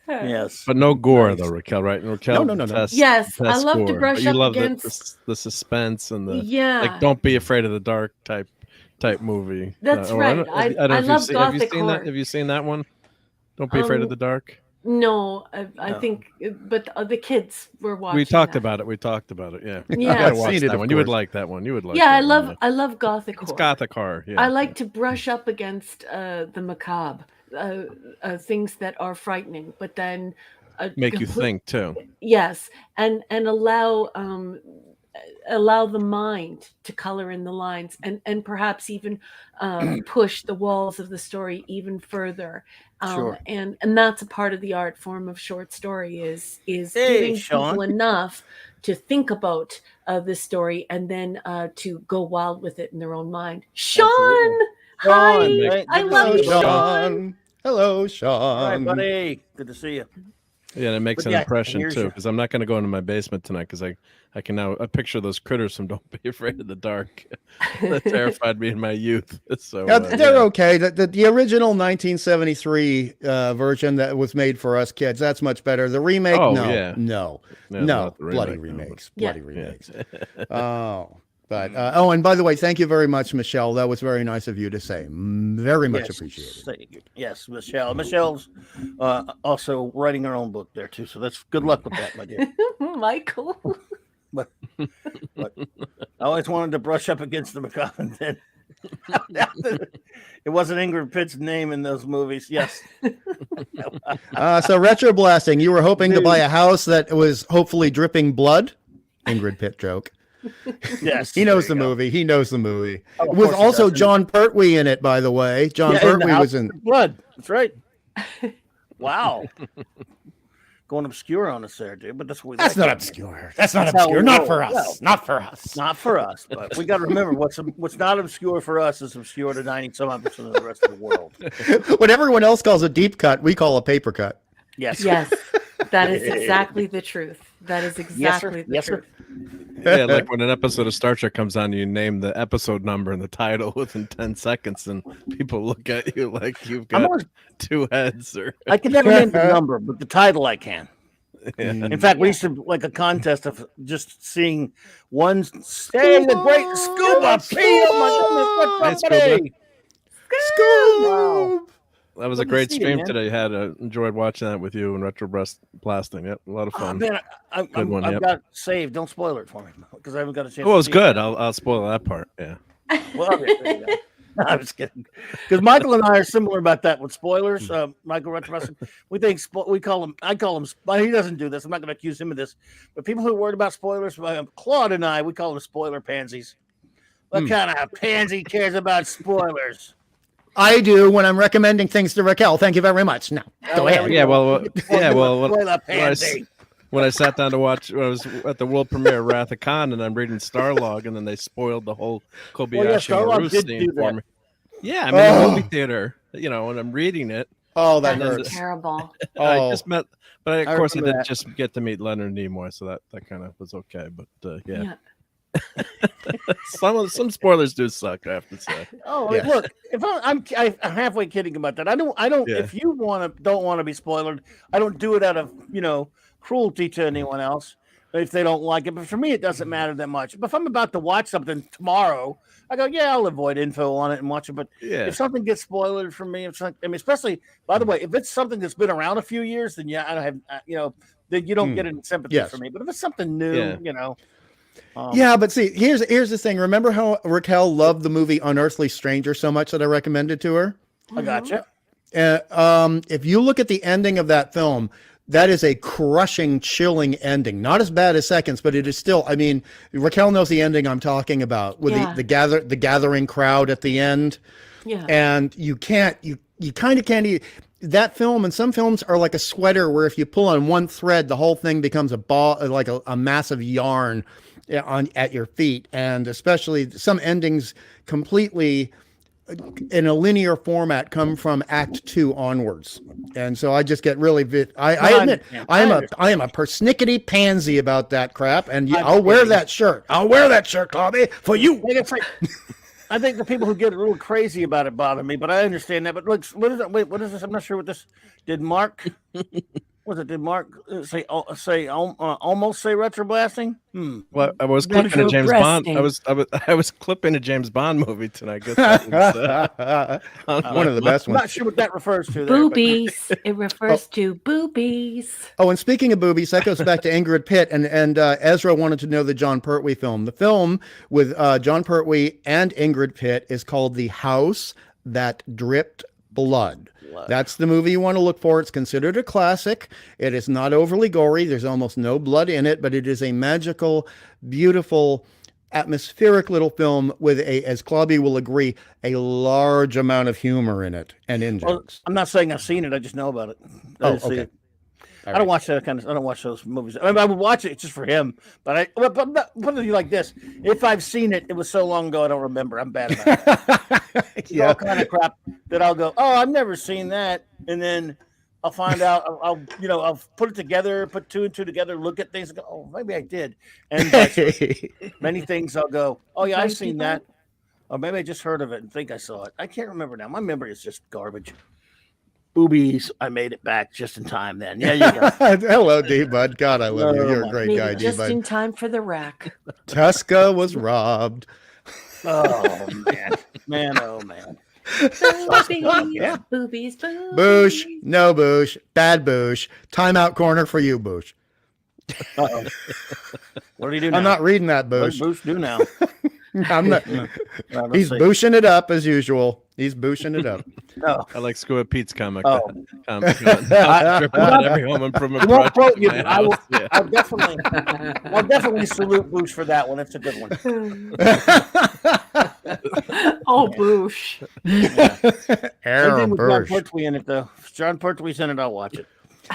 Yes. But no gore Nice. though, Raquel, right? Raquel No. detests- Yes, I detests love to gore, brush but you up love against. the suspense and the Yeah, like. Don't be afraid of the dark type movie. that's Or right. I don't know I if love have you gothic seen that? horror. Have you seen that one? Don't be afraid of the dark. No, I No. think, but the kids were watching. We talked that. about it. Yeah. Yeah. You gotta I've watch seen it, that of one. You would course. like that one. You would like. Yeah, that one, I love gothic It's horror. gothic horror. Yeah. I like to brush up against the macabre, things that are frightening, but then make you think too. Yes, and allow the mind to color in the lines, and perhaps even push the walls of the story even further. Sure. And that's a part of the art form of short story is Hey, giving Sean. people enough to think about the story and then to go wild with it in their own mind. Sean, Absolutely. hi, Sean, hey, I good to love see you, you, Sean. Hello, All Sean. right, buddy. Good to see you. Yeah, and it makes But an yeah, impression here's too, your- because I'm not going to go into my basement tonight because I can now picture those critters from Don't Be Afraid of the Dark that terrified me in my youth. So Yeah, they're yeah. okay. The original 1973 version that was made for us kids, that's much better. The remake, Oh, no, yeah. no, Yeah, no, not the bloody remake, no, remakes, Yeah. bloody remakes. Oh, but and by the way, thank you very much, Michelle. That was very nice of you to say. Very much appreciated. Thank you. Yes, Michelle. Michelle's also writing her own book there too. So that's good luck with that, my dear. Michael. But I always wanted to brush up against the macabre. And then it wasn't Ingrid Pitt's name in those movies. Yes. So retro blasting. You were hoping to Dude. buy a house that was hopefully dripping blood. Ingrid Pitt joke. Yes. He knows there the you go. movie. He knows the movie. Oh, of With course he also does. John Pertwee in it, by the way. John Yeah, in the Pertwee House was in. of Blood. That's right. Wow. Going obscure on us there, dude. But that's That's not obscure. That's not That's how obscure. we Not roll. for us. Well, Not for us. Not for us, but we got to remember what's not obscure for us is obscure to 90-some% of the rest of the world. What everyone else calls a deep cut, we call a paper cut. Yes. Yes, that is exactly the truth. That is exactly the Yes, sir. truth. Yeah, like when an episode of Star Trek comes on, you name the episode number and the title within 10 seconds, and people look at you like you've I'm got always, two heads. Or I can never name the number, but the title I can. yeah. In fact, we used to like a contest of just seeing one. Hey, the great scuba! P! Oh my goodness! What's Hey, up, Scuba. buddy? Scoop! That was a Good to great see you, stream man. today. Had enjoyed watching that with you and Retro Blasting. Yep, a lot of Oh, fun. man, one, I've yep. got it saved. Don't spoil it for me because I haven't got a chance. Oh, it was to see good. I'll spoil that part. Yeah. Well, yeah, there you go. I'm just kidding. Because Michael and I are similar about that with spoilers. Michael Retro, we think we call him. I call him. He doesn't do this. I'm not going to accuse him of this. But people who are worried about spoilers, Claude and I, we call them spoiler pansies. What kind of pansy cares about spoilers? I do when I'm recommending things to Raquel. Thank you very much. Now, go there ahead. we Yeah. go. Well. Spoiler pansy. When I sat down to watch, when I was at the world premiere of Wrath of Khan, and I'm reading Starlog, and then they spoiled the whole Kobayashi Starlog Maru did scene do for that. me. Yeah, I'm in the movie theater, and I'm reading it. Oh, that That hurts. is terrible. I Oh. just met, but I of course I remember didn't that. just get to meet Leonard Nimoy, so that kind of was okay. But yeah, some spoilers do suck, I have to say. Oh, Yeah. look! If I'm halfway kidding about that. I don't. Yeah. If you don't want to be spoiled, I don't do it out of cruelty to anyone else if they don't like it. But for me, it doesn't matter that much. But if I'm about to watch something tomorrow, I go, yeah, I'll avoid info on it and watch it. But Yeah, if something gets spoiled for me, especially by the way, if it's something that's been around a few years, then yeah, I don't have then you don't get any sympathy Yes. for me. But if it's something new, Yeah. Yeah, but see, here's the thing. Remember how Raquel loved the movie Unearthly Stranger so much that I recommended to her? I gotcha. If you look at the ending of that film, that is a crushing, chilling ending. Not as bad as Seconds, but it is still. I mean, Raquel knows the ending I'm talking about with Yeah. the gathering crowd at the end, Yeah. and you kind of can't. That film and some films are like a sweater where if you pull on one thread, the whole thing becomes a ball, like a massive yarn at your feet, and especially some endings completely in a linear format come from Act 2 onwards, and so I just get really I admit I am a persnickety pansy about that crap, and I'll wear that shirt. I'll wear that shirt, Clobby, for you. I think the people who get a little crazy about it bother me, but I understand that. But look, what is it? Wait, what is this? I'm not sure what this. Did Mark Was it? Did Mark almost say retroblasting? Well, I was clipping a James Bond. I was clipping a James Bond movie tonight. I guess that was, one of the best I'm ones. not sure what that refers to. There, Boobies. It refers to boobies. Oh, and speaking of boobies, that goes back to Ingrid Pitt, and Ezra wanted to know the John Pertwee film. The film with John Pertwee and Ingrid Pitt is called The House That Dripped Blood. That's the movie you want to look for. It's considered a classic. It is not overly gory. There's almost no blood in it, but it is a magical, beautiful, atmospheric little film with as Clobby will agree, a large amount of humor in it and in jokes. I'm not saying I've seen it. I just know about it. Okay. I don't watch that kind of. I don't watch those movies. I mean, I would watch it just for him, but put it like this: if I've seen it, it was so long ago I don't remember. I'm bad about it. Yeah, all kind of crap that I'll go. Oh, I've never seen that, and then I'll find out. I'll put it together, put two and two together, look at things, and go, oh, maybe I did. And many things I'll go, oh yeah, I've seen that, or maybe I just heard of it and think I saw it. I can't remember now. My memory is just garbage. Boobies, I made it back just in time then. Yeah, you go. Hello, D-Bud. God, I love you. You're a great guy, just D-Bud. in time for the rack. Tuska was robbed. Oh, man. Oh, man. Boobies, Yeah. boobies. Boosh. No, Boosh. Bad Boosh. Timeout corner for you, Boosh. Uh-oh. What did he do now? I'm not reading that, What Boosh. did Boosh do now? I'm not. He's booshing it up as usual. He's booshing it up. No. I like Scuba Pete's comic. Oh. Every home improvement I won't quote you. project. I'll definitely salute Boosh for that one. It's a good one. Oh, boosh. Anything with John Boosh. Pertwee in it, though. If John Pertwee's in it, I'll watch it.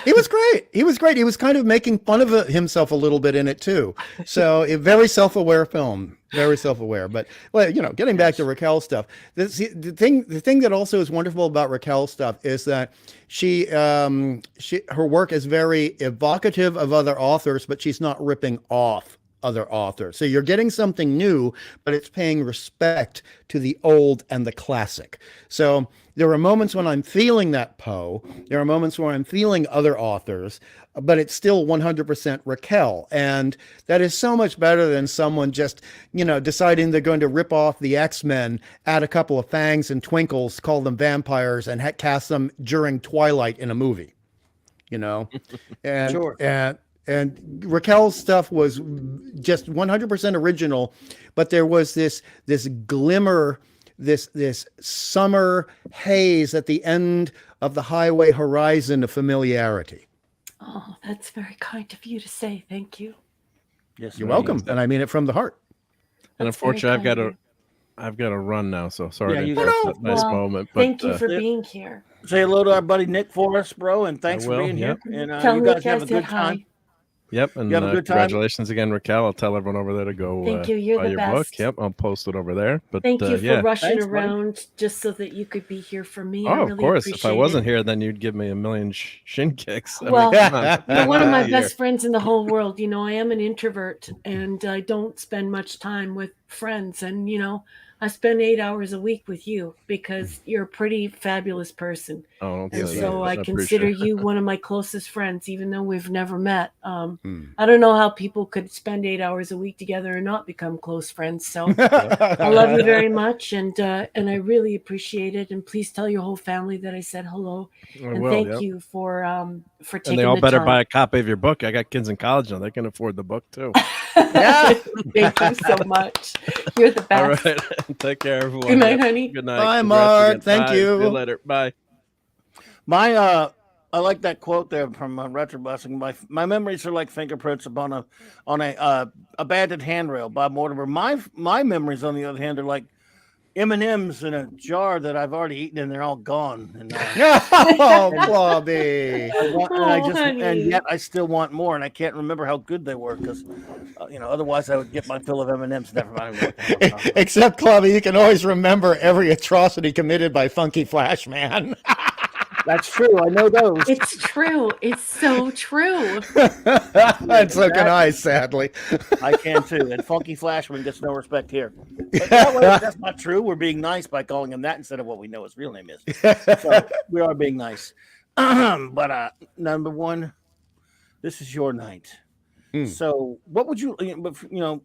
He was great. He was great. He was kind of making fun of himself a little bit in it too. So a very self-aware film, very self-aware. But well, getting back to Raquel's stuff, the thing that also is wonderful about Raquel's stuff is that her work is very evocative of other authors, but she's not ripping off other authors. So you're getting something new, but it's paying respect to the old and the classic. So there are moments when I'm feeling that Poe. There are moments where I'm feeling other authors, but it's still 100% Raquel. And that is so much better than someone just, deciding they're going to rip off the X-Men, add a couple of fangs and twinkles, call them vampires, and cast them during Twilight in a movie, And, Sure. And Raquel's stuff was just 100% original, but there was this glimmer, this summer haze at the end of the highway horizon of familiarity. Oh, that's very kind of you to say. Thank you. Yes, You're welcome, and I mean it from the heart. And That's very unfortunately, kind I've got to run now. So sorry Yeah, to you interrupt go. that nice Well, moment. But Thank you for being here. Say hello to our buddy Nick for us, bro, and thanks I for will, being yep. here. And Tell you Nick guys I have a said good hi. time. Yep, and You have a good time? congratulations again, Raquel. I'll tell everyone over there to go. Thank you. You're buy the your best. book. Yep, I'll post it over there. But Thank you for yeah. rushing Thanks, buddy. around just so that you could be here for me. I Oh, really of course. If I appreciate wasn't it. here, then you'd give me a million shin kicks. Well, come on. You're one of my Here. best friends in the whole world. I am an introvert and I don't spend much time with friends. And, I spend 8 hours a week with you because you're a pretty fabulous person. Oh, don't And say so that. I consider appreciate it. you one of my closest friends, even though we've never met. I don't know how people could spend 8 hours a week together and not become close friends. So I love you very much, and I really appreciate it. And please tell your whole family that I said hello, I and will, thank yep. you for taking And they all the better time. buy a copy of your book. I got kids in college now; they can afford the book too. Yeah, thank you so much. You're the All best. right, take care, everyone. Good night, Yep. honey. Good night. Bye, Congrats Mark. again. Thank Bye. you. See you later. Bye. My I like that quote there from Retrobusting. My memories are like fingerprints upon a abandoned handrail, Bob Mortimer. My memories, on the other hand, are like M&Ms in a jar that I've already eaten and they're all gone. And, Oh, Bobby. honey. and yet I still want more, and I can't remember how good they were because otherwise I would get my fill of M&Ms. Never mind. What the hell I'm talking about. Except, Clubby, you can always remember every atrocity committed by Funky Flash Man. That's true. I know those. It's true. It's so true. And so can I, sadly. I can too. And Funky Flashman gets no respect here. But that way, that's not true. We're being nice by calling him that instead of what we know his real name is. So we are being nice. But number one, This is your night. Mm. So, what would you, and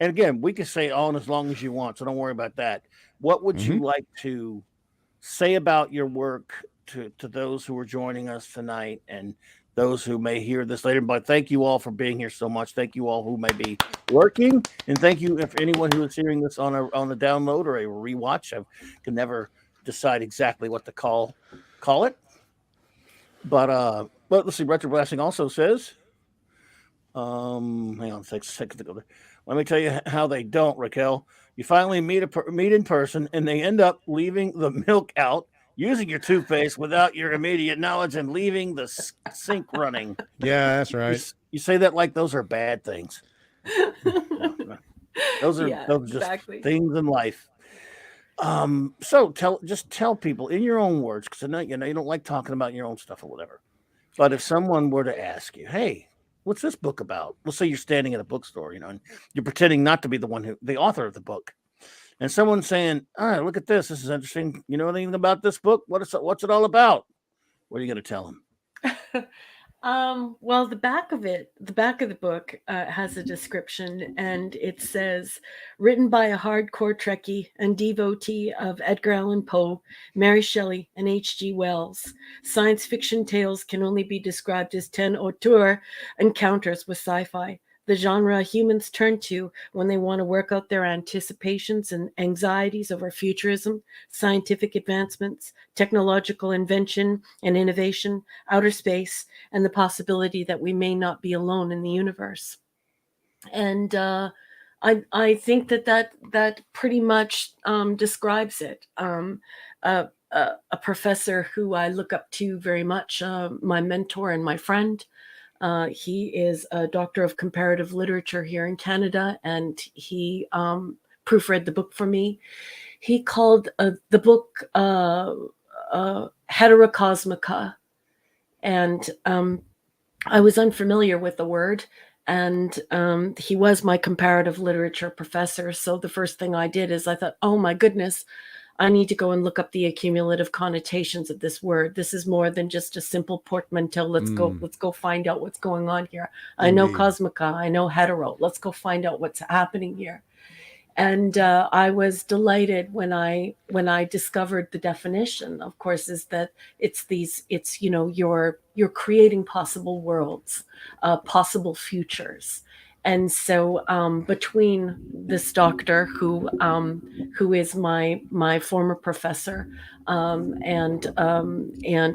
again, we can say on as long as you want, so don't worry about that. What would you like to say about your work to those who are joining us tonight and those who may hear this later? But thank you all for being here so much. Thank you all who may be working, and thank you if anyone who is hearing this on a download or a rewatch. I can never decide exactly what to call it. But let's see. Retro Blasting also says, hang on a second to go there. Let me tell you how they don't, Raquel. You finally meet in person, and they end up leaving the milk out, using your toothpaste without your immediate knowledge, and leaving the sink running. Yeah, that's right. You say that like those are bad things. No. Those are just things in life. So tell people in your own words, because I know you don't like talking about your own stuff or whatever. But if someone were to ask you, hey, what's this book about? Let's say you're standing at a bookstore, and you're pretending not to be the author of the book. And someone's saying, all right, look at this. This is interesting. You know anything about this book? What's it all about? What are you going to tell them? Well, the back of the book has a description, and it says, written by a hardcore Trekkie and devotee of Edgar Allan Poe, Mary Shelley, and H.G. Wells. Science fiction tales can only be described as 10 auteur encounters with sci-fi, the genre humans turn to when they want to work out their anticipations and anxieties over futurism, scientific advancements, technological invention and innovation, outer space, and the possibility that we may not be alone in the universe. And I think that pretty much describes it. A professor who I look up to very much, my mentor and my friend. He is a doctor of comparative literature here in Canada, and he proofread the book for me. He called the book Heterocosmica, and I was unfamiliar with the word, and he was my comparative literature professor. So the first thing I did is I thought, oh my goodness, I need to go and look up the accumulative connotations of this word. This is more than just a simple portmanteau. Let's go find out what's going on here. I know cosmica, I know hetero. Let's go find out what's happening here. And I was delighted when I discovered the definition. Of course, is that you're creating possible worlds, possible futures. And so between this doctor who is my former professor and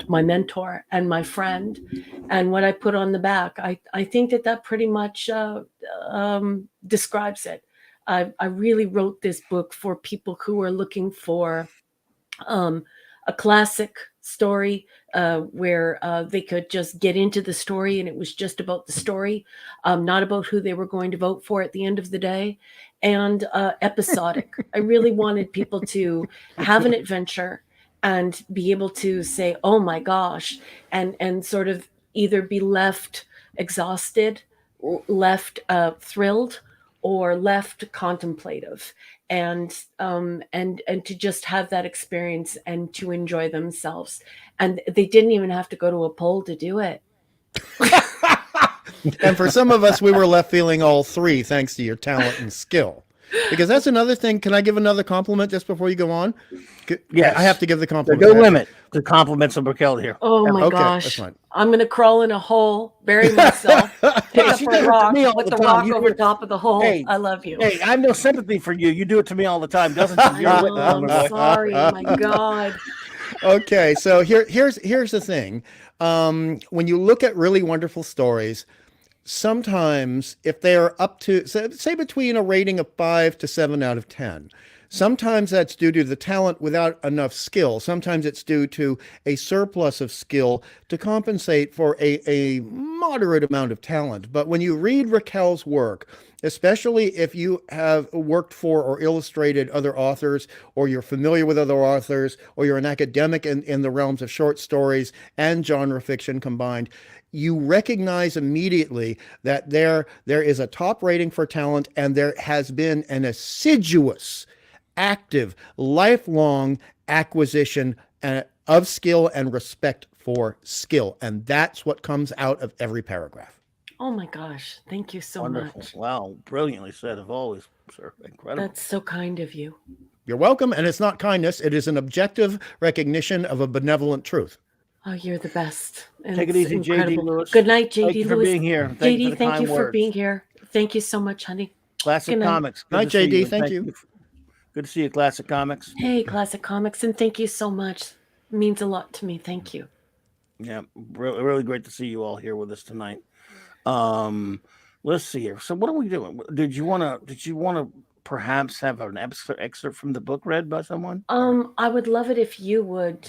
my mentor and my friend, and what I put on the back, I think that pretty much describes it. I really wrote this book for people who are looking for a classic story where they could just get into the story and it was just about the story, not about who they were going to vote for at the end of the day, and episodic. I really wanted people to have an adventure and be able to say, oh my gosh, and sort of either be left exhausted, left thrilled, or left contemplative, and to just have that experience and to enjoy themselves. And they didn't even have to go to a poll to do it. And for some of us, we were left feeling all three, thanks to your talent and skill. Because that's another thing. Can I give another compliment just before you go on? Yes. I have to give the compliment. There's no limit to compliments of Raquel here. Oh my gosh. I'm going to crawl in a hole, bury myself, pick up a rock, put the rock over top of the hole. Hey, I love you. Hey, I have no sympathy for you. You do it to me all the time, doesn't you? I'm sorry. My God. Okay, so here's the thing. When you look at really wonderful stories, sometimes if they're up to, say between a rating of 5 to 7 out of 10, sometimes that's due to the talent without enough skill. Sometimes it's due to a surplus of skill to compensate for a moderate amount of talent. But when you read Raquel's work, especially if you have worked for or illustrated other authors, or you're familiar with other authors, or you're an academic in the realms of short stories and genre fiction combined, you recognize immediately that there is a top rating for talent, and there has been an assiduous, active, lifelong acquisition of skill and respect for skill. And that's what comes out of every paragraph. Oh my gosh. Thank you so Wonderful. much. Wow. Brilliantly said, as always, sir. Incredible. That's so kind of you. You're welcome. And it's not kindness, it is an objective recognition of a benevolent truth. Oh, you're the best. And Take it it's easy, J.D. incredible. Lewis. Good night, Thank JD you for Lewis. being here. Thank you for JD, the thank kind you for words. being here. Thank you so much, honey. Classic Good night. Comics. Good Night, to see JD. you. Thank you. Good to see you, Classic Comics. Hey, Classic Comics, and thank you so much. It means a lot to me. Thank you. Yeah, really, really great to see you all here with us tonight. Let's see here. So, what are we doing? Did you want to perhaps have an excerpt from the book read by someone? I would love it if you would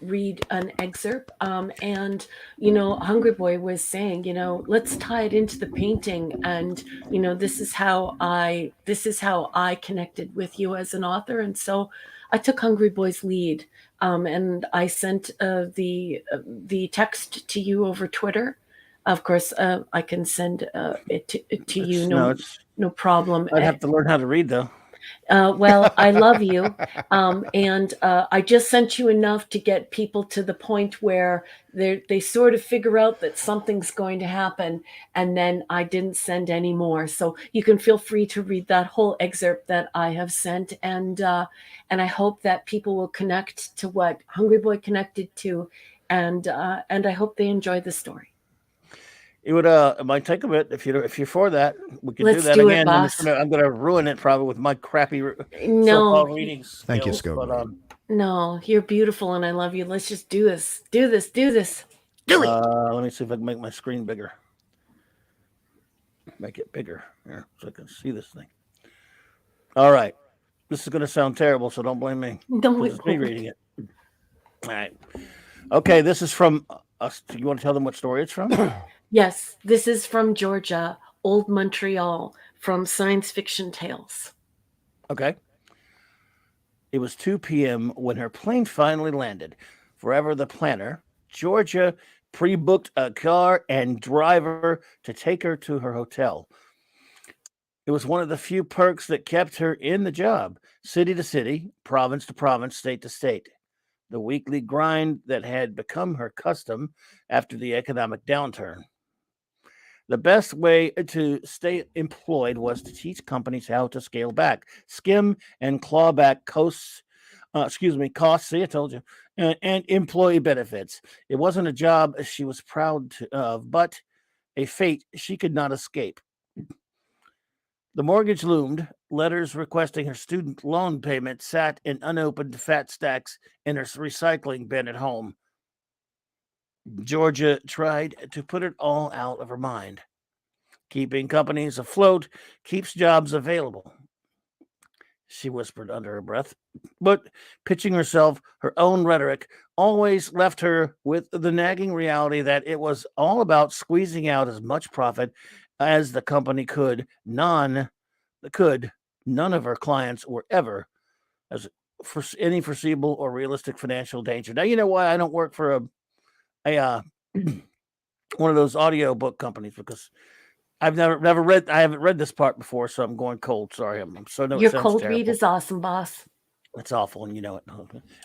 read an excerpt. And Hungry Boy was saying, let's tie it into the painting, and this is how I connected with you as an author, and so I took Hungry Boy's lead, and I sent the text to you over Twitter. Of course, I can send it to you. No problem. I'd have to learn how to read, though. Well, I love you. And I just sent you enough to get people to the point where they sort of figure out that something's going to happen. And then I didn't send any more. So you can feel free to read that whole excerpt that I have sent. And I hope that people will connect to what Hungry Boy connected to. And I hope they enjoy the story. It might take a bit if you're for that. We could Let's do that do it, again. boss. I'm gonna ruin it probably with my crappy No. so-called readings. Thank you, skills, Scoby. But No, you're beautiful and I love you. Let's just do this. Do this. Do this. Do it. Let me see if I can make my screen bigger. Make it bigger here so I can see this thing. All right. This is going to sound terrible, so don't blame me. Don't It's me reading it. All right. Okay, this is from us. Do you want to tell them what story it's from? Yes, this is from Georgia, Old Montreal, from Science Fiction Tales. Okay. It was 2 p.m. when her plane finally landed. Forever the planner, Georgia pre-booked a car and driver to take her to her hotel. It was one of the few perks that kept her in the job, city to city, province to province, state to state. The weekly grind that had become her custom after the economic downturn. The best way to stay employed was to teach companies how to scale back, skim and claw back costs. See, I told you, and employee benefits. It wasn't a job she was proud of, but a fate she could not escape. The mortgage loomed. Letters requesting her student loan payment sat in unopened fat stacks in her recycling bin at home. Georgia tried to put it all out of her mind. Keeping companies afloat keeps jobs available, she whispered under her breath. But pitching herself her own rhetoric always left her with the nagging reality that it was all about squeezing out as much profit as the company could. None of her clients were ever as for any foreseeable or realistic financial danger. Now you know why I don't work for a one of those audio book companies, because I've never read. I haven't read this part before, so I'm going cold. Sorry, I'm so no. Your cold read is awesome, boss. It's awful, and you know it.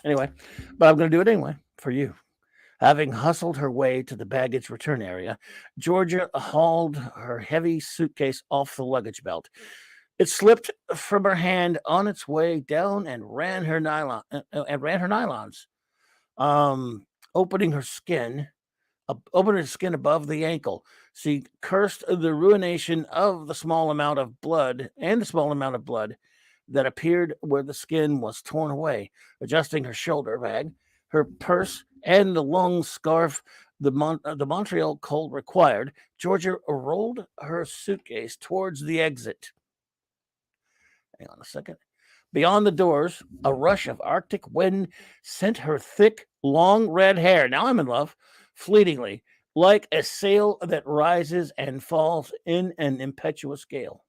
Anyway, but I'm going to do it anyway for you. Having hustled her way to the baggage return area, Georgia hauled her heavy suitcase off the luggage belt. It slipped from her hand on its way down and ran her nylons, opening her skin above the ankle. She cursed the ruination of the small amount of blood that appeared where the skin was torn away. Adjusting her shoulder bag, her purse, and the long scarf the Montreal cold required, Georgia rolled her suitcase towards the exit. Hang on a second. Beyond the doors, a rush of Arctic wind sent her thick, long red hair, now I'm in love, fleetingly, like a sail that rises and falls in an impetuous gale.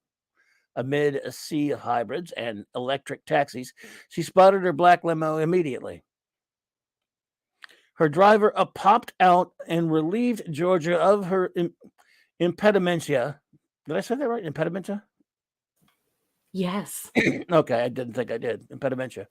Amid a sea of hybrids and electric taxis, she spotted her black limo immediately. Her driver popped out and relieved Georgia of her impedimenta. Did I say that right? Impedimenta? Yes. Okay, I didn't think I did. Impedimenta.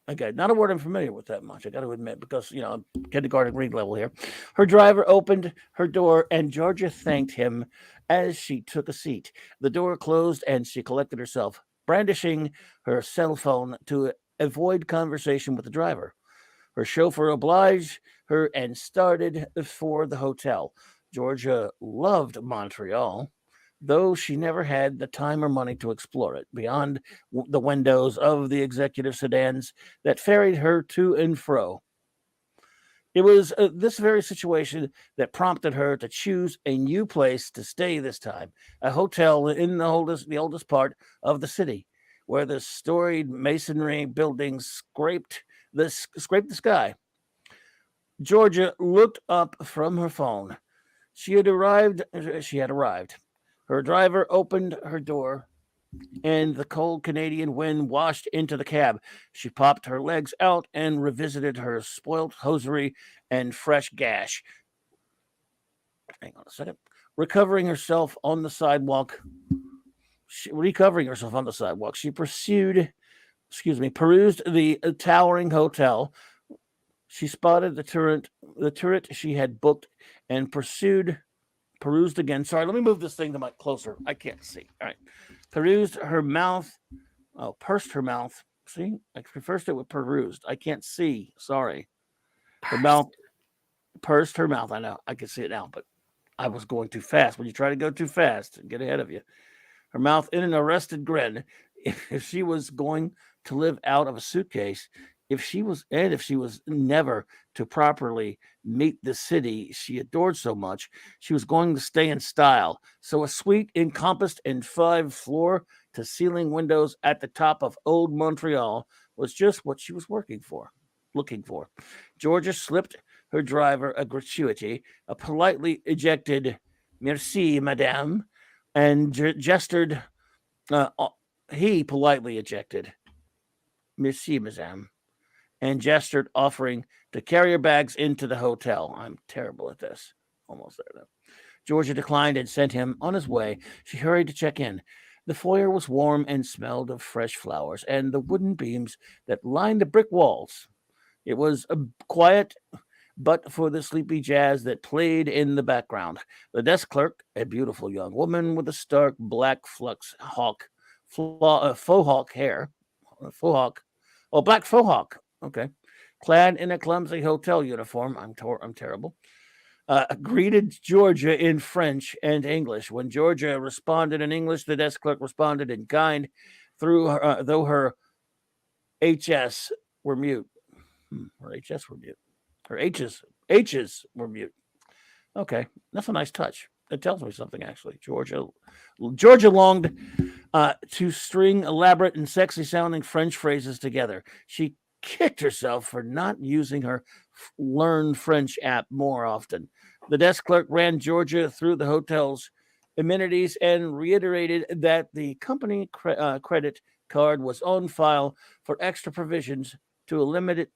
Okay, not a word I'm familiar with that much, I got to admit, because, I'm kindergarten read level here. Her driver opened her door, and Georgia thanked him as she took a seat. The door closed, and she collected herself, brandishing her cell phone to avoid conversation with the driver. Her chauffeur obliged her and started for the hotel. Georgia loved Montreal, though she never had the time or money to explore it beyond the windows of the executive sedans that ferried her to and fro. It was this very situation that prompted her to choose a new place to stay this time, a hotel in the oldest part of the city, where the storied masonry buildings scraped the sky. Georgia looked up from her phone. She had arrived. She had arrived. Her driver opened her door, and the cold Canadian wind washed into the cab. She popped her legs out and revisited her spoilt hosiery and fresh gash. Hang on a second. Recovering herself on the sidewalk, she perused the towering hotel. She spotted the turret she had booked, and perused again. Sorry, let me move this thing to my closer. I can't see. All right. Pursed her mouth. See, I reversed it with perused. I can't see. Sorry. Her mouth pursed her mouth. I know. I can see it now, but I was going too fast. When you try to go too fast and get ahead of you, her mouth in an arrested grin. If she was going to live out of a suitcase, if she was never to properly meet the city she adored so much, she was going to stay in style. So a suite encompassed in 5 floor to ceiling windows at the top of old Montreal was just what she was looking for. Georgia slipped her driver a gratuity, a politely ejected "Merci, madame," and gestured. He politely ejected "Merci, madame," and gestured, offering to carry her bags into the hotel. I'm terrible at this. Almost there, though. Georgia declined and sent him on his way. She hurried to check in. The foyer was warm and smelled of fresh flowers and the wooden beams that lined the brick walls. It was quiet, but for the sleepy jazz that played in the background. The desk clerk, a beautiful young woman with a stark black faux hawk hair, black faux hawk. Okay, clad in a clumsy hotel uniform. I'm terrible. Greeted Georgia in French and English. When Georgia responded in English, the desk clerk responded in kind, though her HS were mute. Her HS were mute. Her H's were mute. Okay, that's a nice touch. It tells me something, actually. Georgia longed to string elaborate and sexy sounding French phrases together. She kicked herself for not using her Learn French app more often. The desk clerk ran Georgia through the hotel's amenities and reiterated that the company credit card was on file for extra provisions to a limit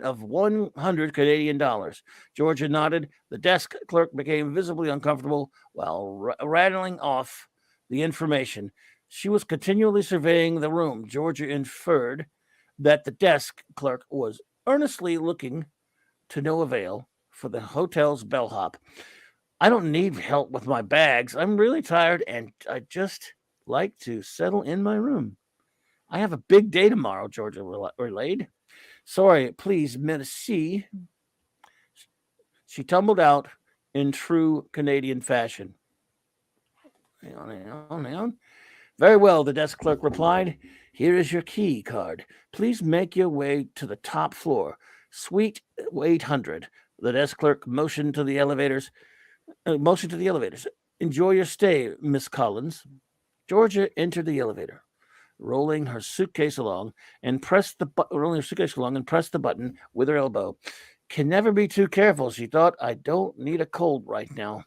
of 100 Canadian dollars. Georgia nodded. The desk clerk became visibly uncomfortable while rattling off the information. She was continually surveying the room. Georgia inferred that the desk clerk was earnestly looking to no avail for the hotel's bellhop. I don't need help with my bags. I'm really tired and I just like to settle in my room. I have a big day tomorrow, Georgia relayed. Sorry, please, merci. She tumbled out in true Canadian fashion. Hang on. Very well, the desk clerk replied. Here is your key card. Please make your way to the top floor, suite 800. The desk clerk motioned to the elevators. Enjoy your stay, Miss Collins. Georgia entered the elevator, rolling her suitcase along and pressed the button with her elbow. Can never be too careful, she thought. I don't need a cold right now.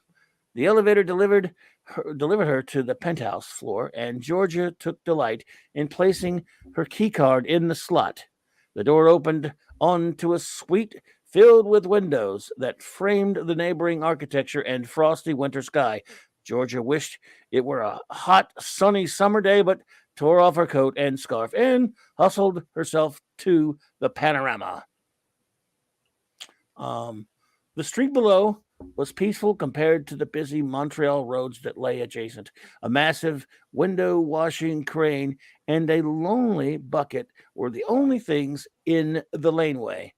The elevator delivered her to the penthouse floor, and Georgia took delight in placing her key card in the slot. The door opened onto a suite filled with windows that framed the neighboring architecture and frosty winter sky. Georgia wished it were a hot, sunny summer day, but tore off her coat and scarf, and hustled herself to the panorama. The street below was peaceful compared to the busy Montreal roads that lay adjacent. A massive window washing crane and a lonely bucket were the only things in the laneway.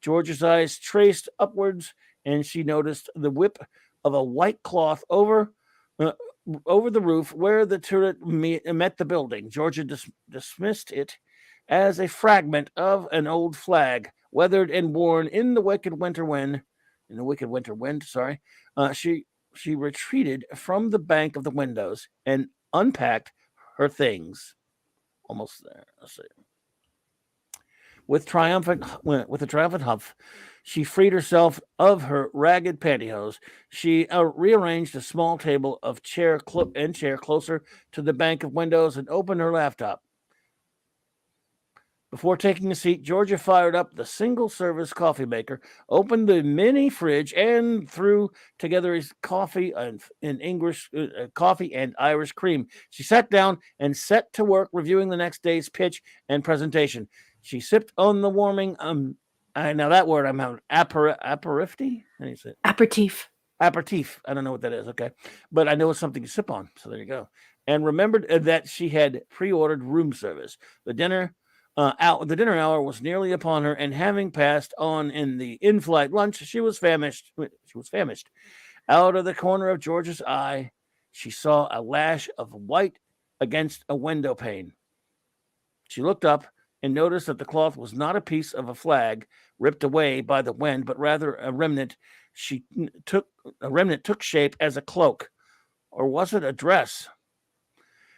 George's eyes traced upwards, and she noticed the whip of a white cloth over the roof where the turret met the building. Georgia dismissed it as a fragment of an old flag, weathered and worn in the wicked winter wind. She retreated from the bank of the windows and unpacked her things. Almost there. Let's see. With a triumphant huff, she freed herself of her ragged pantyhose. She rearranged a small table of chair closer to the bank of windows and opened her laptop. Before taking a seat, Georgia fired up the single-service coffee maker, opened the mini fridge, and threw together his coffee and Irish cream. She sat down and set to work reviewing the next day's pitch and presentation. She sipped on the warming. Now that word I'm having aperitif. How do you say it? Aperitif. Aperitif. I don't know what that is. Okay, but I know it's something you sip on. So there you go. And remembered that she had pre-ordered room service. The dinner hour was nearly upon her, and having passed on in the in-flight lunch, she was famished. Out of the corner of George's eye, she saw a lash of white against a window pane. She looked up and noticed that the cloth was not a piece of a flag ripped away by the wind, but rather a remnant. A remnant took shape as a cloak, or was it a dress?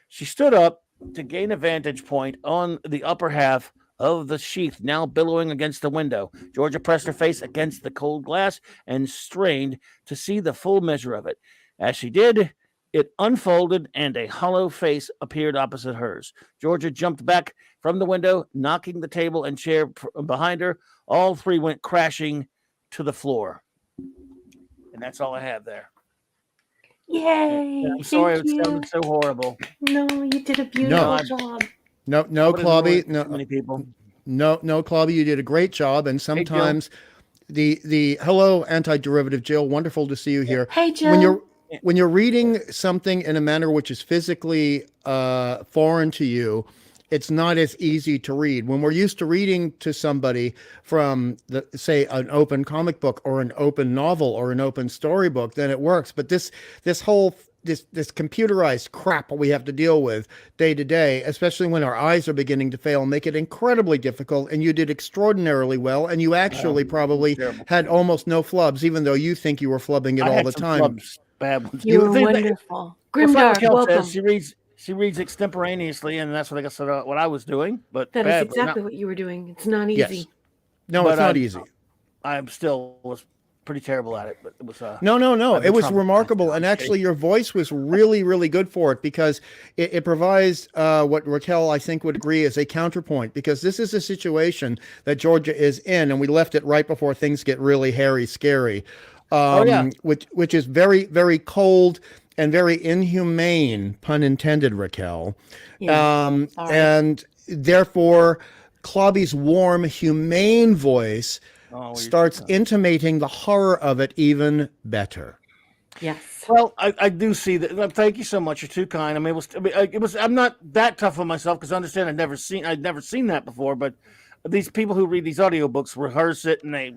She stood up to gain a vantage point on the upper half of the sheath now billowing against the window. Georgia pressed her face against the cold glass and strained to see the full measure of it. As she did, it unfolded and a hollow face appeared opposite hers. Georgia jumped back from the window, knocking the table and chair behind her. All three went crashing to the floor. And that's all I have there. Yay! I'm sorry, Thank it you. sounded so horrible. No, you did a beautiful job. No, What is Clobby. annoying so many people. No, Clobby, you did a great job. And sometimes the hello, antiderivative Jill. Wonderful to see you here. Hey, Jill. When you're reading something in a manner which is physically foreign to you, it's not as easy to read. When we're used to reading to somebody from, say, an open comic book or an open novel or an open storybook, then it works. But this computerized crap we have to deal with day to day, especially when our eyes are beginning to fail, make it incredibly difficult. And you did extraordinarily well. And you actually probably had almost no flubs, even though you think you were flubbing it all the time. Flubs, bad ones. You were wonderful. Grimdark, welcome. She reads extemporaneously, and that's what what I was doing. But That is exactly what you were doing. It's not easy. Yes. No, it's not easy. I still was pretty terrible at it, but it was no. It was remarkable, and actually, your voice was really, really good for it because it provides what Raquel, I think, would agree is a counterpoint. Because this is a situation that Georgia is in, and we left it right before things get really hairy, scary. Which is very, very cold and very inhumane, pun intended, Raquel. Yeah, and therefore, Clobby's warm, humane voice starts intimating the horror of it even better. Yes. Well, I do see that. Thank you so much. You're too kind. I mean, it was. I'm not that tough on myself because I understand I'd never seen that before. But these people who read these audiobooks rehearse it and they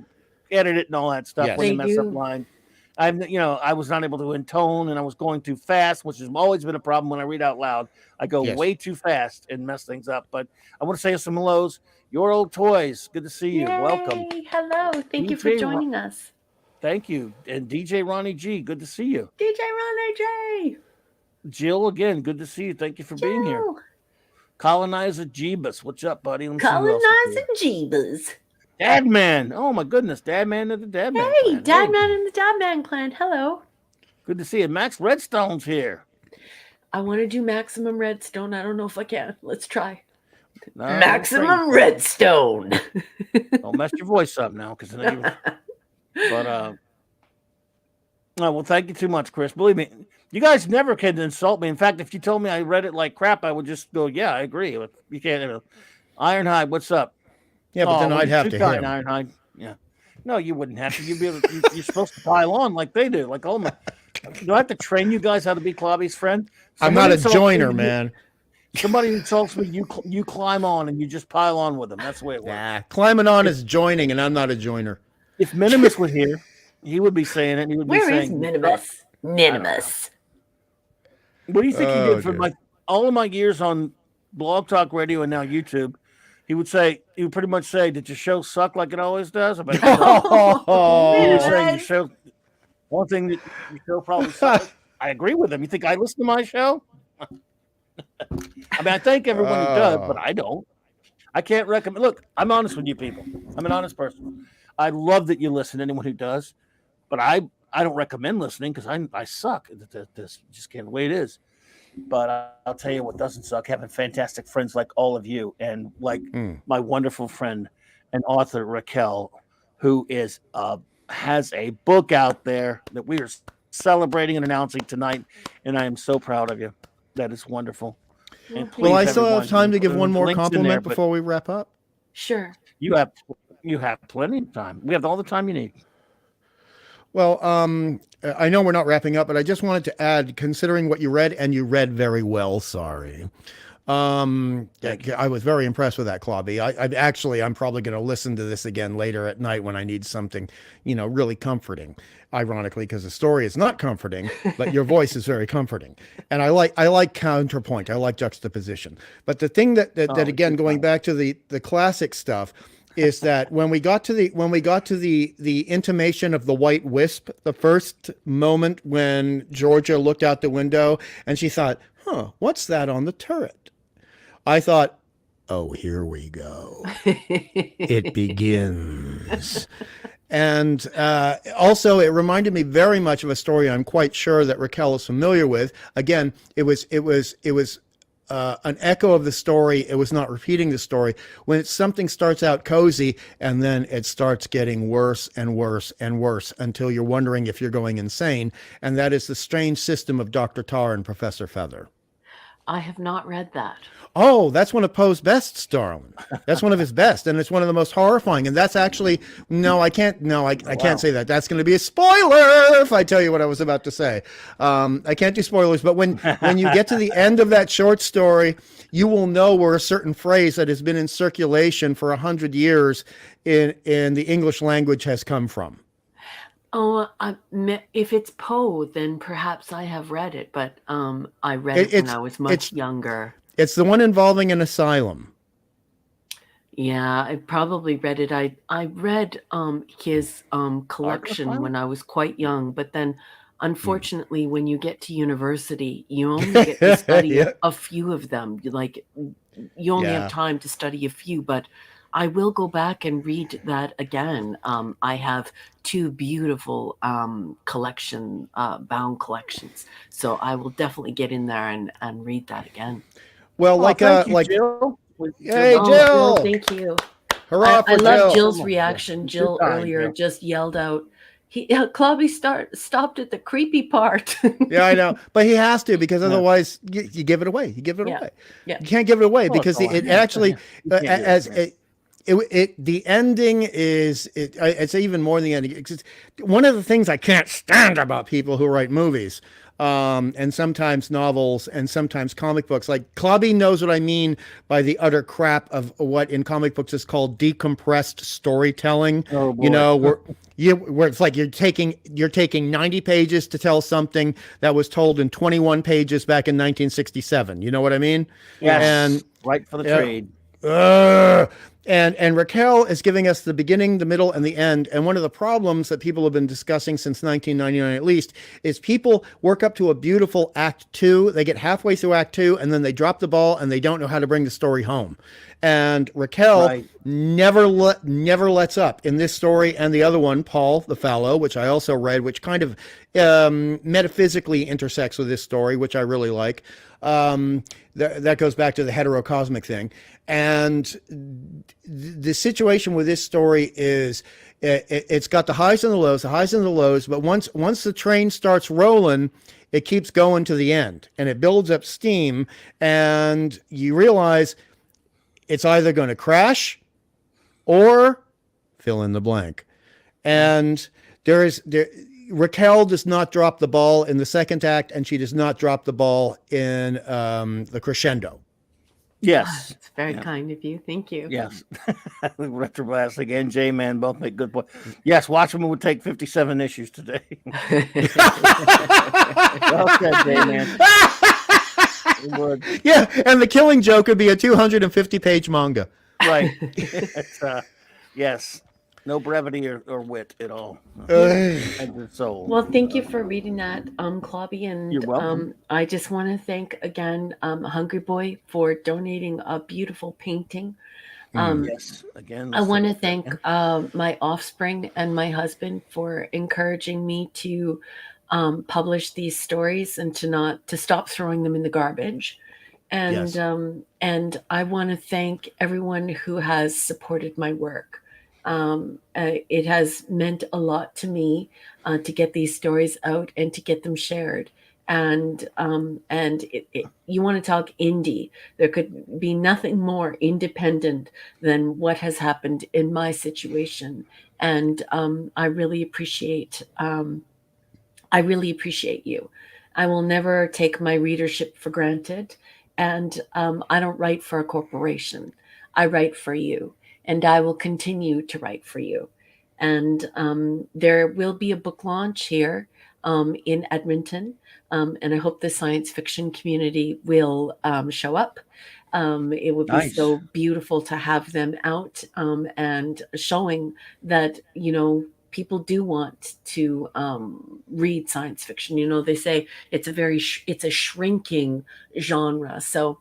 edit it and all that stuff when they mess up lines. I was not able to intone, and I was going too fast, which has always been a problem when I read out loud. I go way too fast and mess things up. But I want to say some hellos. Your old toys. Good to see you. Yay. Welcome. Hello. Thank you for joining us. Thank you. And DJ Ronnie G. Good to see you. DJ Ronnie J. Jill, again, good to see you. Thank you for being here. Colonizer Jeebus. What's up, buddy? Colonizer Jeebus. Dadman. Oh, my goodness. Dadman of the Dadman Hey, Dadman in the Dadman clan. Hello. Good to see you. Max Redstone's here. I want to do Maximum Redstone. I don't know if I can. Let's try. No, Maximum Redstone. Don't mess your voice up now. Well, thank you too much, Chris. Believe me, You guys never can insult me. In fact, if you told me I read it like crap, I would just go, "Yeah, I agree." You can't. Ironhide, what's up? Yeah, but then well, I'd you're have too to kind, hit him. Ironhide. Yeah. No, you wouldn't have to. You'd be able to, you're supposed to pile on like they do. Like, oh my, do I have to train you guys how to be Clobby's friend? I'm not a insults me, joiner, man. Somebody insults me, you climb on and you just pile on with them. That's the way it works. Nah, climbing on is joining, and I'm not a joiner. If Minimus were here, he would be saying it. And he would be Where is saying, Minimus? Minimus. what do you think he Oh, did for dear. all of my years on Blog Talk Radio and now YouTube? He would pretty much say, "Did your show suck like it always does?" He would say, "Your show, one thing that your show probably sucks." I agree with him. You think I listen to my show? I mean, I thank everyone who does, but I don't. I can't recommend. Look, I'm honest with you people. I'm an honest person. I love that you listen. Anyone who does, but I don't recommend listening because I suck. This just can't the way it is. But I'll tell you what doesn't suck: having fantastic friends like all of you, and like my wonderful friend and author Raquel, who is has a book out there that we are celebrating and announcing tonight, and I am so proud of you. That is wonderful. And Well, I please, still have everyone, time to give there's one more links in compliment there, but before we wrap up. Sure. you have plenty of time. We have all the time you need. Well, I know we're not wrapping up, but I just wanted to add, considering what you read, and you read very well, sorry. I was very impressed with that, Clobby. I'm probably going to listen to this again later at night when I need something, really comforting. Ironically, because the story is not comforting, but your voice is very comforting. And I like counterpoint. I like juxtaposition. But the thing that again, going back to the classic stuff, is that when we got to the intimation of the white wisp, the first moment when Georgia looked out the window and she thought, what's that on the turret? I thought, oh, here we go. It begins. And also, it reminded me very much of a story I'm quite sure that Raquel is familiar with. Again, it was an echo of the story. It was not repeating the story. When something starts out cozy and then it starts getting worse and worse and worse until you're wondering if you're going insane. And that is The Strange System of Dr. Tar and Professor Feather. I have not read that. Oh, that's one of Poe's bests, darling. That's one of his best, and it's one of the most horrifying. And that's actually I can't say that. That's going to be a spoiler if I tell you what I was about to say. I can't do spoilers, but when you get to the end of that short story, you will know where a certain phrase that has been in circulation for 100 years in the English language has come from. Oh, if it's Poe, then perhaps I have read it, but I read it when I was much younger. It's the one involving an asylum. Yeah, I probably read it. I read his collection when I was quite young, but then unfortunately when you get to university, you only get to study a few of them. You only have time to study a few, but I will go back and read that again. I have two beautiful bound collections, so I will definitely get in there and read that again. Well, Jill. Hey, Jill! Jill, thank you. Hurrah for I love Jill. Jill's reaction. Jill earlier just yelled out, Clobby stopped at the creepy part. Yeah, I know. But he has to, because otherwise you give it away. You give it away. Yeah. You can't give it away because it actually, the ending is, I'd say even more than the ending. It's one of the things I can't stand about people who write movies. And sometimes novels and sometimes comic books. Like Clobby knows what I mean by the utter crap of what in comic books is called decompressed storytelling. Oh, boy. Where it's like you're taking 90 pages to tell something that was told in 21 pages back in 1967. You know what I mean? Yes. And right for the trade. And Raquel is giving us the beginning, the middle, and the end. And one of the problems that people have been discussing since 1999 at least is people work up to a beautiful Act 2. They get halfway through Act 2, and then they drop the ball, and they don't know how to bring the story home. And Raquel never lets up in this story and the other one, Paul the Fallow, which I also read, which kind of metaphysically intersects with this story, which I really like. That goes back to the heterocosmic thing. And the situation with this story is it's got the highs and the lows, but once the train starts rolling, it keeps going to the end, and it builds up steam, and you realize it's either going to crash or fill in the blank. And Raquel does not drop the ball in the second act, and she does not drop the ball in the crescendo. Yes. It's very kind of you. Thank you. Yes. Retroblastic and J-Man both make good points. Yes, Watchmen would take 57 issues today. Well said, J-Man. It would. Yeah, and The Killing Joke would be a 250-page manga. Right. It's, yes. No brevity or wit at all. Well, thank you for reading that, Clobby, and You're welcome. I just want to thank again Hungry Boy for donating a beautiful painting. Yes. Again, I want to thank my offspring and my husband for encouraging me to publish these stories and to stop throwing them in the garbage. And Yes. And I want to thank everyone who has supported my work. It has meant a lot to me to get these stories out and to get them shared. And you want to talk indie? There could be nothing more independent than what has happened in my situation, and I really appreciate you. I will never take my readership for granted, and I don't write for a corporation. I write for you. And I will continue to write for you. And there will be a book launch here in Edmonton. And I hope the science fiction community will show up. It would be Nice. so beautiful to have them out and showing that, people do want to read science fiction. They say it's a shrinking genre. So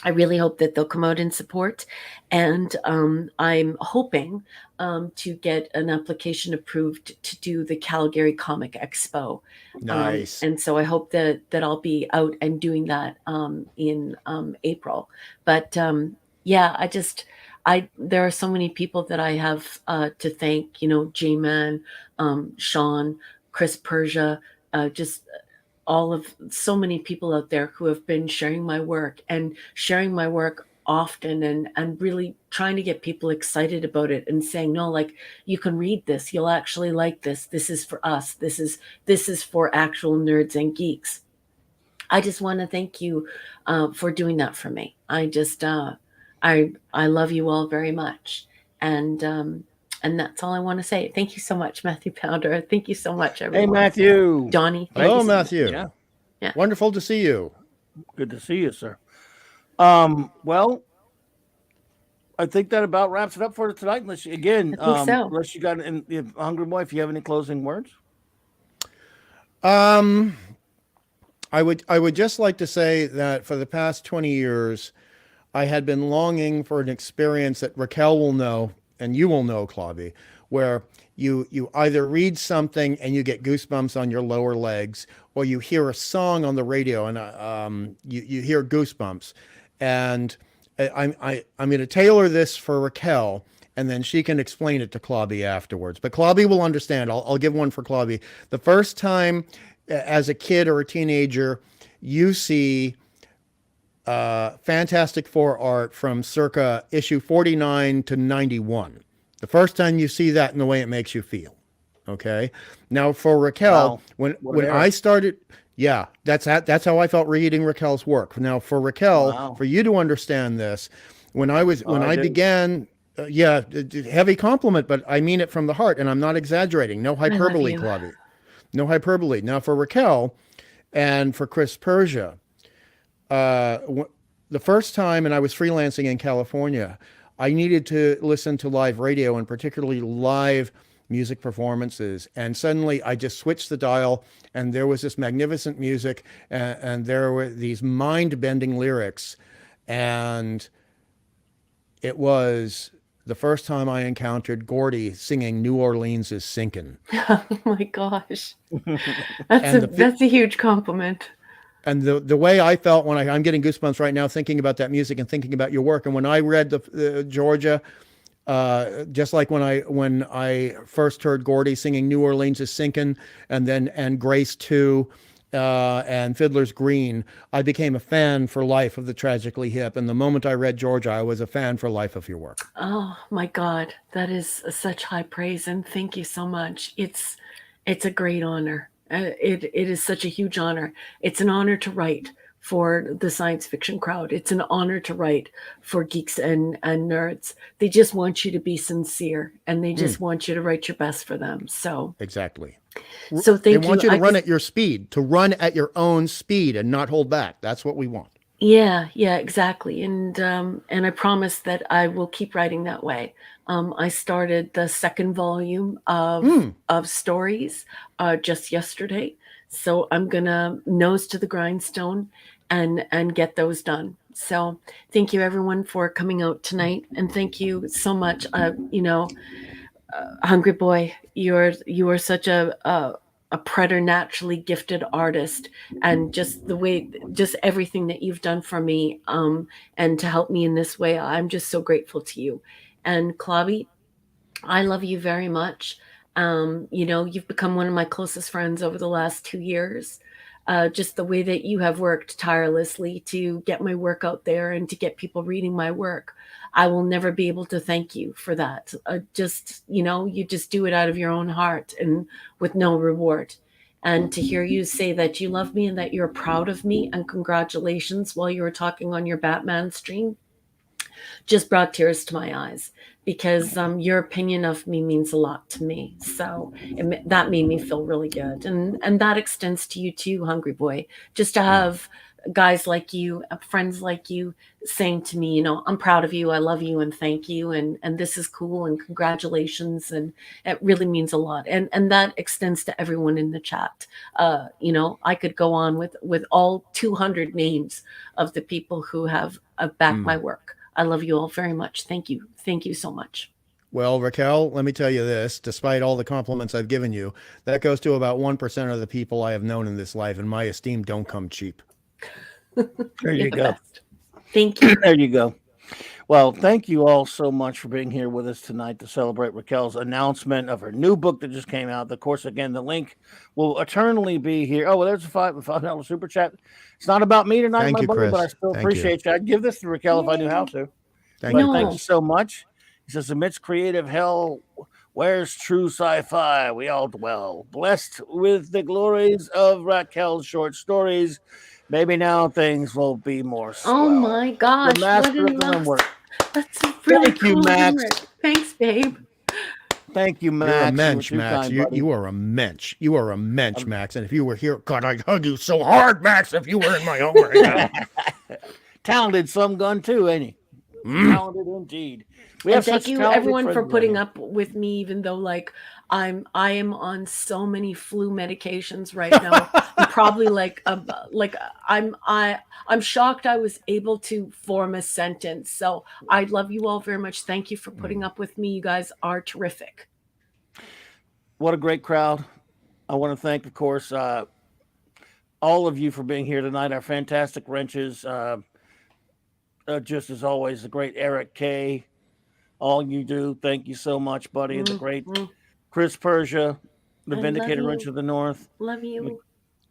I really hope that they'll come out in support, and I'm hoping to get an application approved to do the Calgary Comic Expo. Nice. And so I hope that I'll be out and doing that in April. But yeah, there are so many people that I have to thank. J-Man, Sean, Chris Persia, just so many people out there who have been sharing my work often, and really trying to get people excited about it and saying, no, like, you can read this, you'll actually like this. This is for us. This is for actual nerds and geeks. I just want to thank you for doing that for me. I just I love you all very much, and that's all I want to say. Thank you so much, Matthew Pounder. Thank you so much, everyone. Hey, Matthew. Donnie. Hello, Matthew. Yeah. Yeah. Wonderful to see you. Good to see you, sir. Well, I think that about wraps it up for tonight. Unless you, again, I think so. unless you got Hungry Boy, if you have any closing words. I would just like to say that for the past 20 years, I had been longing for an experience that Raquel will know, and you will know, Clobby, where you either read something and you get goosebumps on your lower legs, or you hear a song on the radio and you hear goosebumps. And I'm going to tailor this for Raquel, and then she can explain it to Clobby afterwards. But Clobby will understand. I'll give one for Clobby. The first time as a kid or a teenager you see Fantastic Four art from circa issue 49 to 91. The first time you see that and the way it makes you feel. Okay. Now for Raquel, Wow. when I started, yeah, that's how I felt reading Raquel's work. Now for Raquel, Wow. for you to understand this, when I do. began, heavy compliment, but I mean it from the heart, and I'm not exaggerating. No hyperbole, you. Clobby. No hyperbole. Now for Raquel and for Chris Persia, the first time, and I was freelancing in California, I needed to listen to live radio, and particularly live music performances. And suddenly I just switched the dial, and there was this magnificent music, and there were these mind-bending lyrics. And it was the first time I encountered Gordy singing New Orleans is Sinking. Oh my gosh. And That's a huge compliment. And the way I felt when I'm getting goosebumps right now thinking about that music and thinking about your work. And when I read the Georgia, just like when I first heard Gordy singing New Orleans is Sinking, and Grace 2, and Fiddler's Green, I became a fan for life of the Tragically Hip. And the moment I read Georgia, I was a fan for life of your work. Oh my God, that is such high praise, and thank you so much. It's a great honor. It is such a huge honor. It's an honor to write for the science fiction crowd. It's an honor to write for geeks and nerds. They just want you to be sincere, and they just want you to write your best for them. So Exactly. so thank you. They want you to run at your speed, to run at your own speed and not hold back. That's what we want. Yeah, exactly. And I promise that I will keep writing that way. I started the second volume of stories just yesterday, so I'm gonna nose to the grindstone and get those done. So thank you everyone for coming out tonight, and thank you so much. Hungry Boy, you are such a preternaturally gifted artist, and just everything that you've done for me, and to help me in this way, I'm just so grateful to you. And Clobby, I love you very much. You've become one of my closest friends over the last 2 years. Just the way that you have worked tirelessly to get my work out there and to get people reading my work. I will never be able to thank you for that. You just do it out of your own heart and with no reward. And to hear you say that you love me and that you're proud of me, and congratulations while you were talking on your Batman stream, just brought tears to my eyes, because your opinion of me means a lot to me. So that made me feel really good. And that extends to you too, Hungry Boy, just to have guys like you, friends like you, saying to me, I'm proud of you, I love you, and thank you, and this is cool, and congratulations, and it really means a lot. And that extends to everyone in the chat. I could go on with all 200 names of the people who have backed my work. I love you all very much. Thank you so much. Well, Raquel, let me tell you this, despite all the compliments I've given you, that goes to about 1% of the people I have known in this life, and my esteem don't come cheap. There you go. Best. Thank you. There you go. Well, thank you all so much for being here with us tonight to celebrate Raquel's announcement of her new book that just came out. Of course, again, the link will eternally be here. Oh, well, there's a $5 super chat. It's not about me tonight, Thank my you, buddy, Chris. but I still Thank appreciate you. I'd give this to Raquel if I knew how to. Thank you. Thank you so much. He says, amidst creative hell, where's true sci-fi? We all dwell, blessed with the glories of Raquel's short stories. Maybe now things will be more swell. Oh my gosh, The master what of the work. That's a really Thank you, cool Max. limerick. Thanks, babe. Thank you, Max. You're a mensch, too Max. kind, You buddy. are a mensch. You are a mensch, Max. And if you were here, God, I'd hug you so hard, Max, if you were in my home right now. Talented some gun too, ain't he? Talented indeed. We And have thank such you talented everyone for friends putting around up with me, even though I am on so many flu medications right now. I'm probably I'm shocked I was able to form a sentence. So I love you all very much. Thank you for putting up with me. You guys are terrific. What a great crowd. I want to thank, of course, all of you for being here tonight. Our fantastic wrenches. Just as always, the great Eric K. All you do. Thank you so much, buddy. The great Chris Persia, the I Vindicator love Wrench you. of the North. Love you.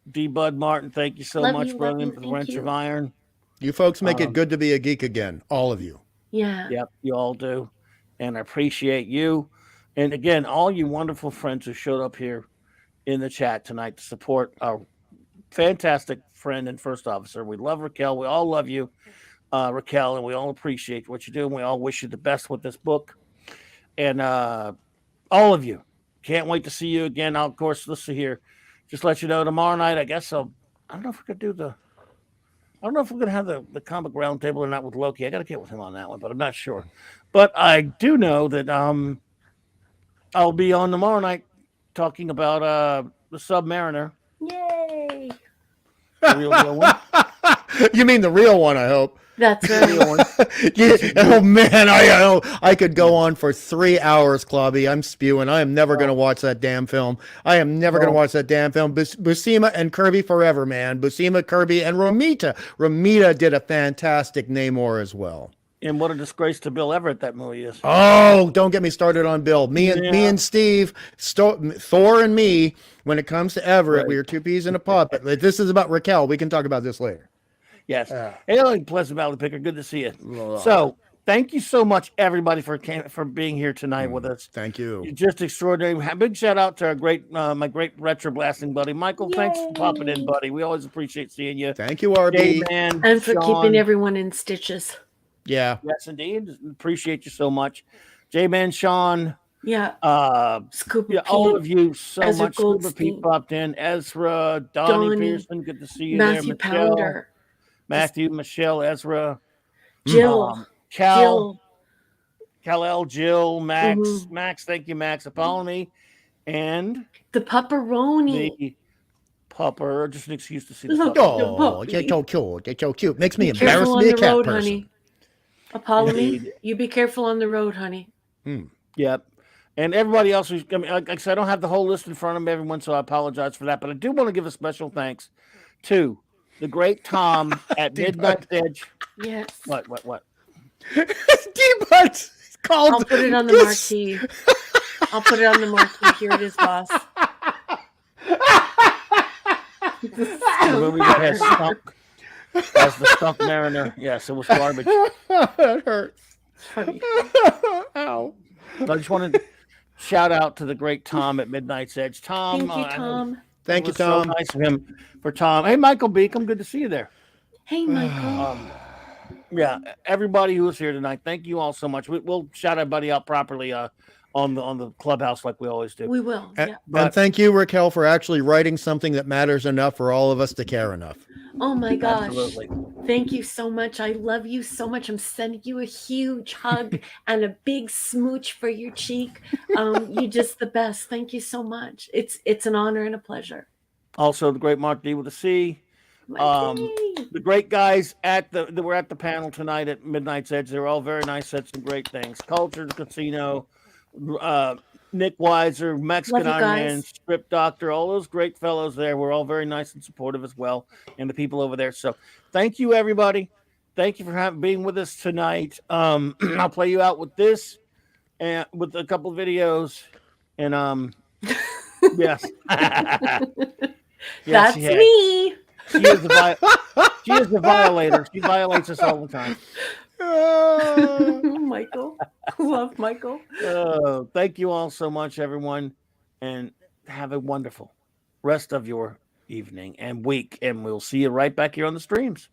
D. Bud Martin, thank you so Love much, you, brother, love you, for the thank Wrench you. of Iron. You folks make it good to be a geek again, all of you. Yeah. Yep, you all do. And I appreciate you. And again, all you wonderful friends who showed up here in the chat tonight to support our fantastic friend and first officer. We love Raquel. We all love you, Raquel, and we all appreciate what you do. And we all wish you the best with this book. And all of you, can't wait to see you again. I'll, of course, listen here. Just let you know tomorrow night, I guess I don't know if we're going to do I don't know if we're going to have the comic roundtable or not with Loki. I got to get with him on that one, but I'm not sure. But I do know that I'll be on tomorrow night talking about the Submariner. Yay. The real deal one. You mean the real one, I hope. That's The real right. one. Yeah, oh man, I could go on for 3 hours, Clobby. I'm spewing. I am never going to watch that damn film. I am never going to watch that damn film. Buscema and Kirby forever, man. Buscema, Kirby, and Romita. Romita did a fantastic Namor as well. And what a disgrace to Bill Everett that movie is. Oh, don't get me started on Bill. Me and Steve, Thor and me. When it comes to Everett, we are two peas in a pod. But this is about Raquel. We can talk about this later. Yes. Hey, Pleasant Valley Picker, good to see you. So, thank you so much, everybody, for being here tonight with us. Thank you. You're just extraordinary. Big shout out to our my great retro blasting buddy, Michael. Yay. Thanks for popping in, buddy. We always appreciate seeing you. Thank you, RB. J-Man, and for Sean. keeping everyone in stitches. Yeah. Yes, indeed. Appreciate you so much. J-Man, Sean. Yeah. Scuba Pete, all of you so Ezra much. Scuba Pete popped in. Ezra, Donnie Pearson, good to see you Matthew there. Michelle, Pounder. Matthew, Michelle, Ezra. Jill. Cal, Kal-El, Jill, Max. Max, thank you, Max. Apollo, and the pepperoni. The pupper. Just an excuse to see the Look, pupper. Oh, you're so cute. You're so cute. Makes me Be embarrassed to be a cat road, person. Honey. Apollo, you be careful on the road, honey. Yep. And everybody else who's, I mean, like I said, I don't have the whole list in front of me, everyone, so I apologize for that. But I do want to give a special thanks to the great Tom at Midnight's Edge. Yes. What? D-Butt called. I'll put it on the marquee. I'll put it on the marquee. Here it is, boss. The movie that has Stunk as the Stunk Mariner. Yes, it was garbage. That hurts. Funny. Ow. So I just wanted to shout out to the great Tom at Midnight's Edge. Tom. Thank you, Tom. Thank you, Tom. So nice of him for Tom. Hey, Michael Beacom, good to see you there. Hey, Michael. Yeah, everybody who was here tonight, thank you all so much. We'll shout everybody out properly on the clubhouse like we always do. We will. And, Yeah. and thank you, Raquel, for actually writing something that matters enough for all of us to care enough. Oh my gosh. Absolutely. Thank you so much. I love you so much. I'm sending you a huge hug and a big smooch for your cheek. You're just the best. Thank you so much. It's an honor and a pleasure. Also, the great Mark D with a C. The great guys that were at the panel tonight at Midnight's Edge. They're all very nice, said some great things. Culture, the Casino, Nick Weiser, Mexican Iron Man, Strip Doctor, all those great fellows there were all very nice and supportive as well, and the people over there. So thank you, everybody. Thank you for being with us tonight. I'll play you out with this and with a couple videos. And yes. That's me. She is the violator. She violates us all the time. Michael. Love Michael. Thank you all so much, everyone. And have a wonderful rest of your evening and week. And we'll see you right back here on the streams.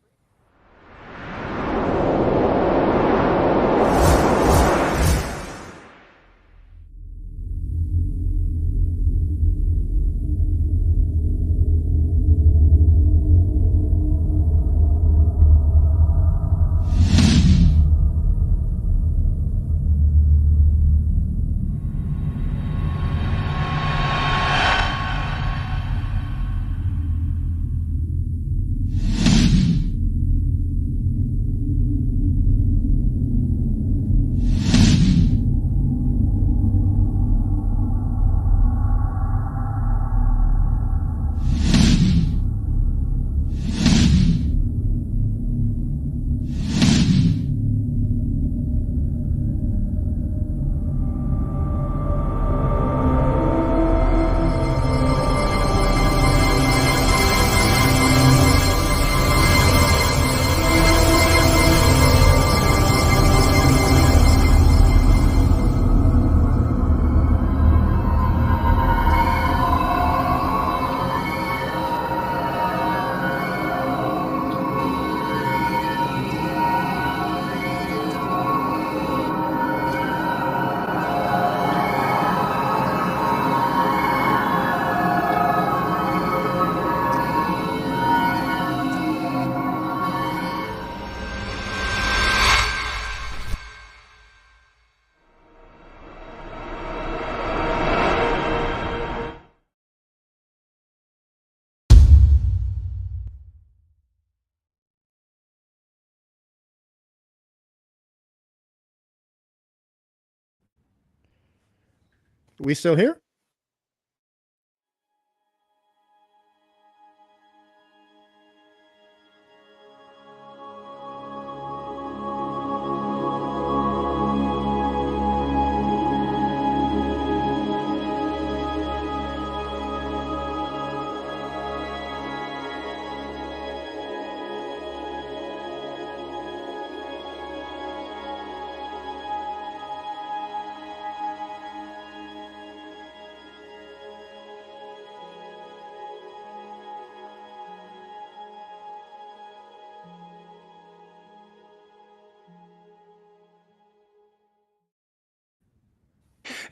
We still here?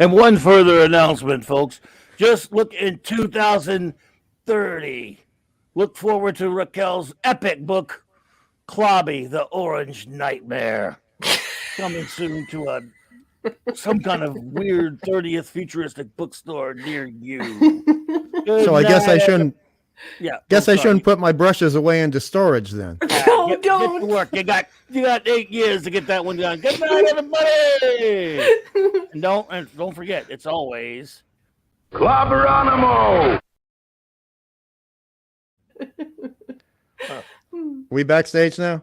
And one further announcement, folks. Just look in 2030. Look forward to Raquel'S epic book, Clobberin, the Orange Nightmare. Coming soon to some kind of weird 30th futuristic bookstore near you. Good So I guess I night, shouldn't. Yeah. Guess I shouldn't put my brushes away into storage then. No, Get don't. to work. You got 8 years to get that one done. Good night, everybody. And don't forget, it's always Clobberin. We backstage now?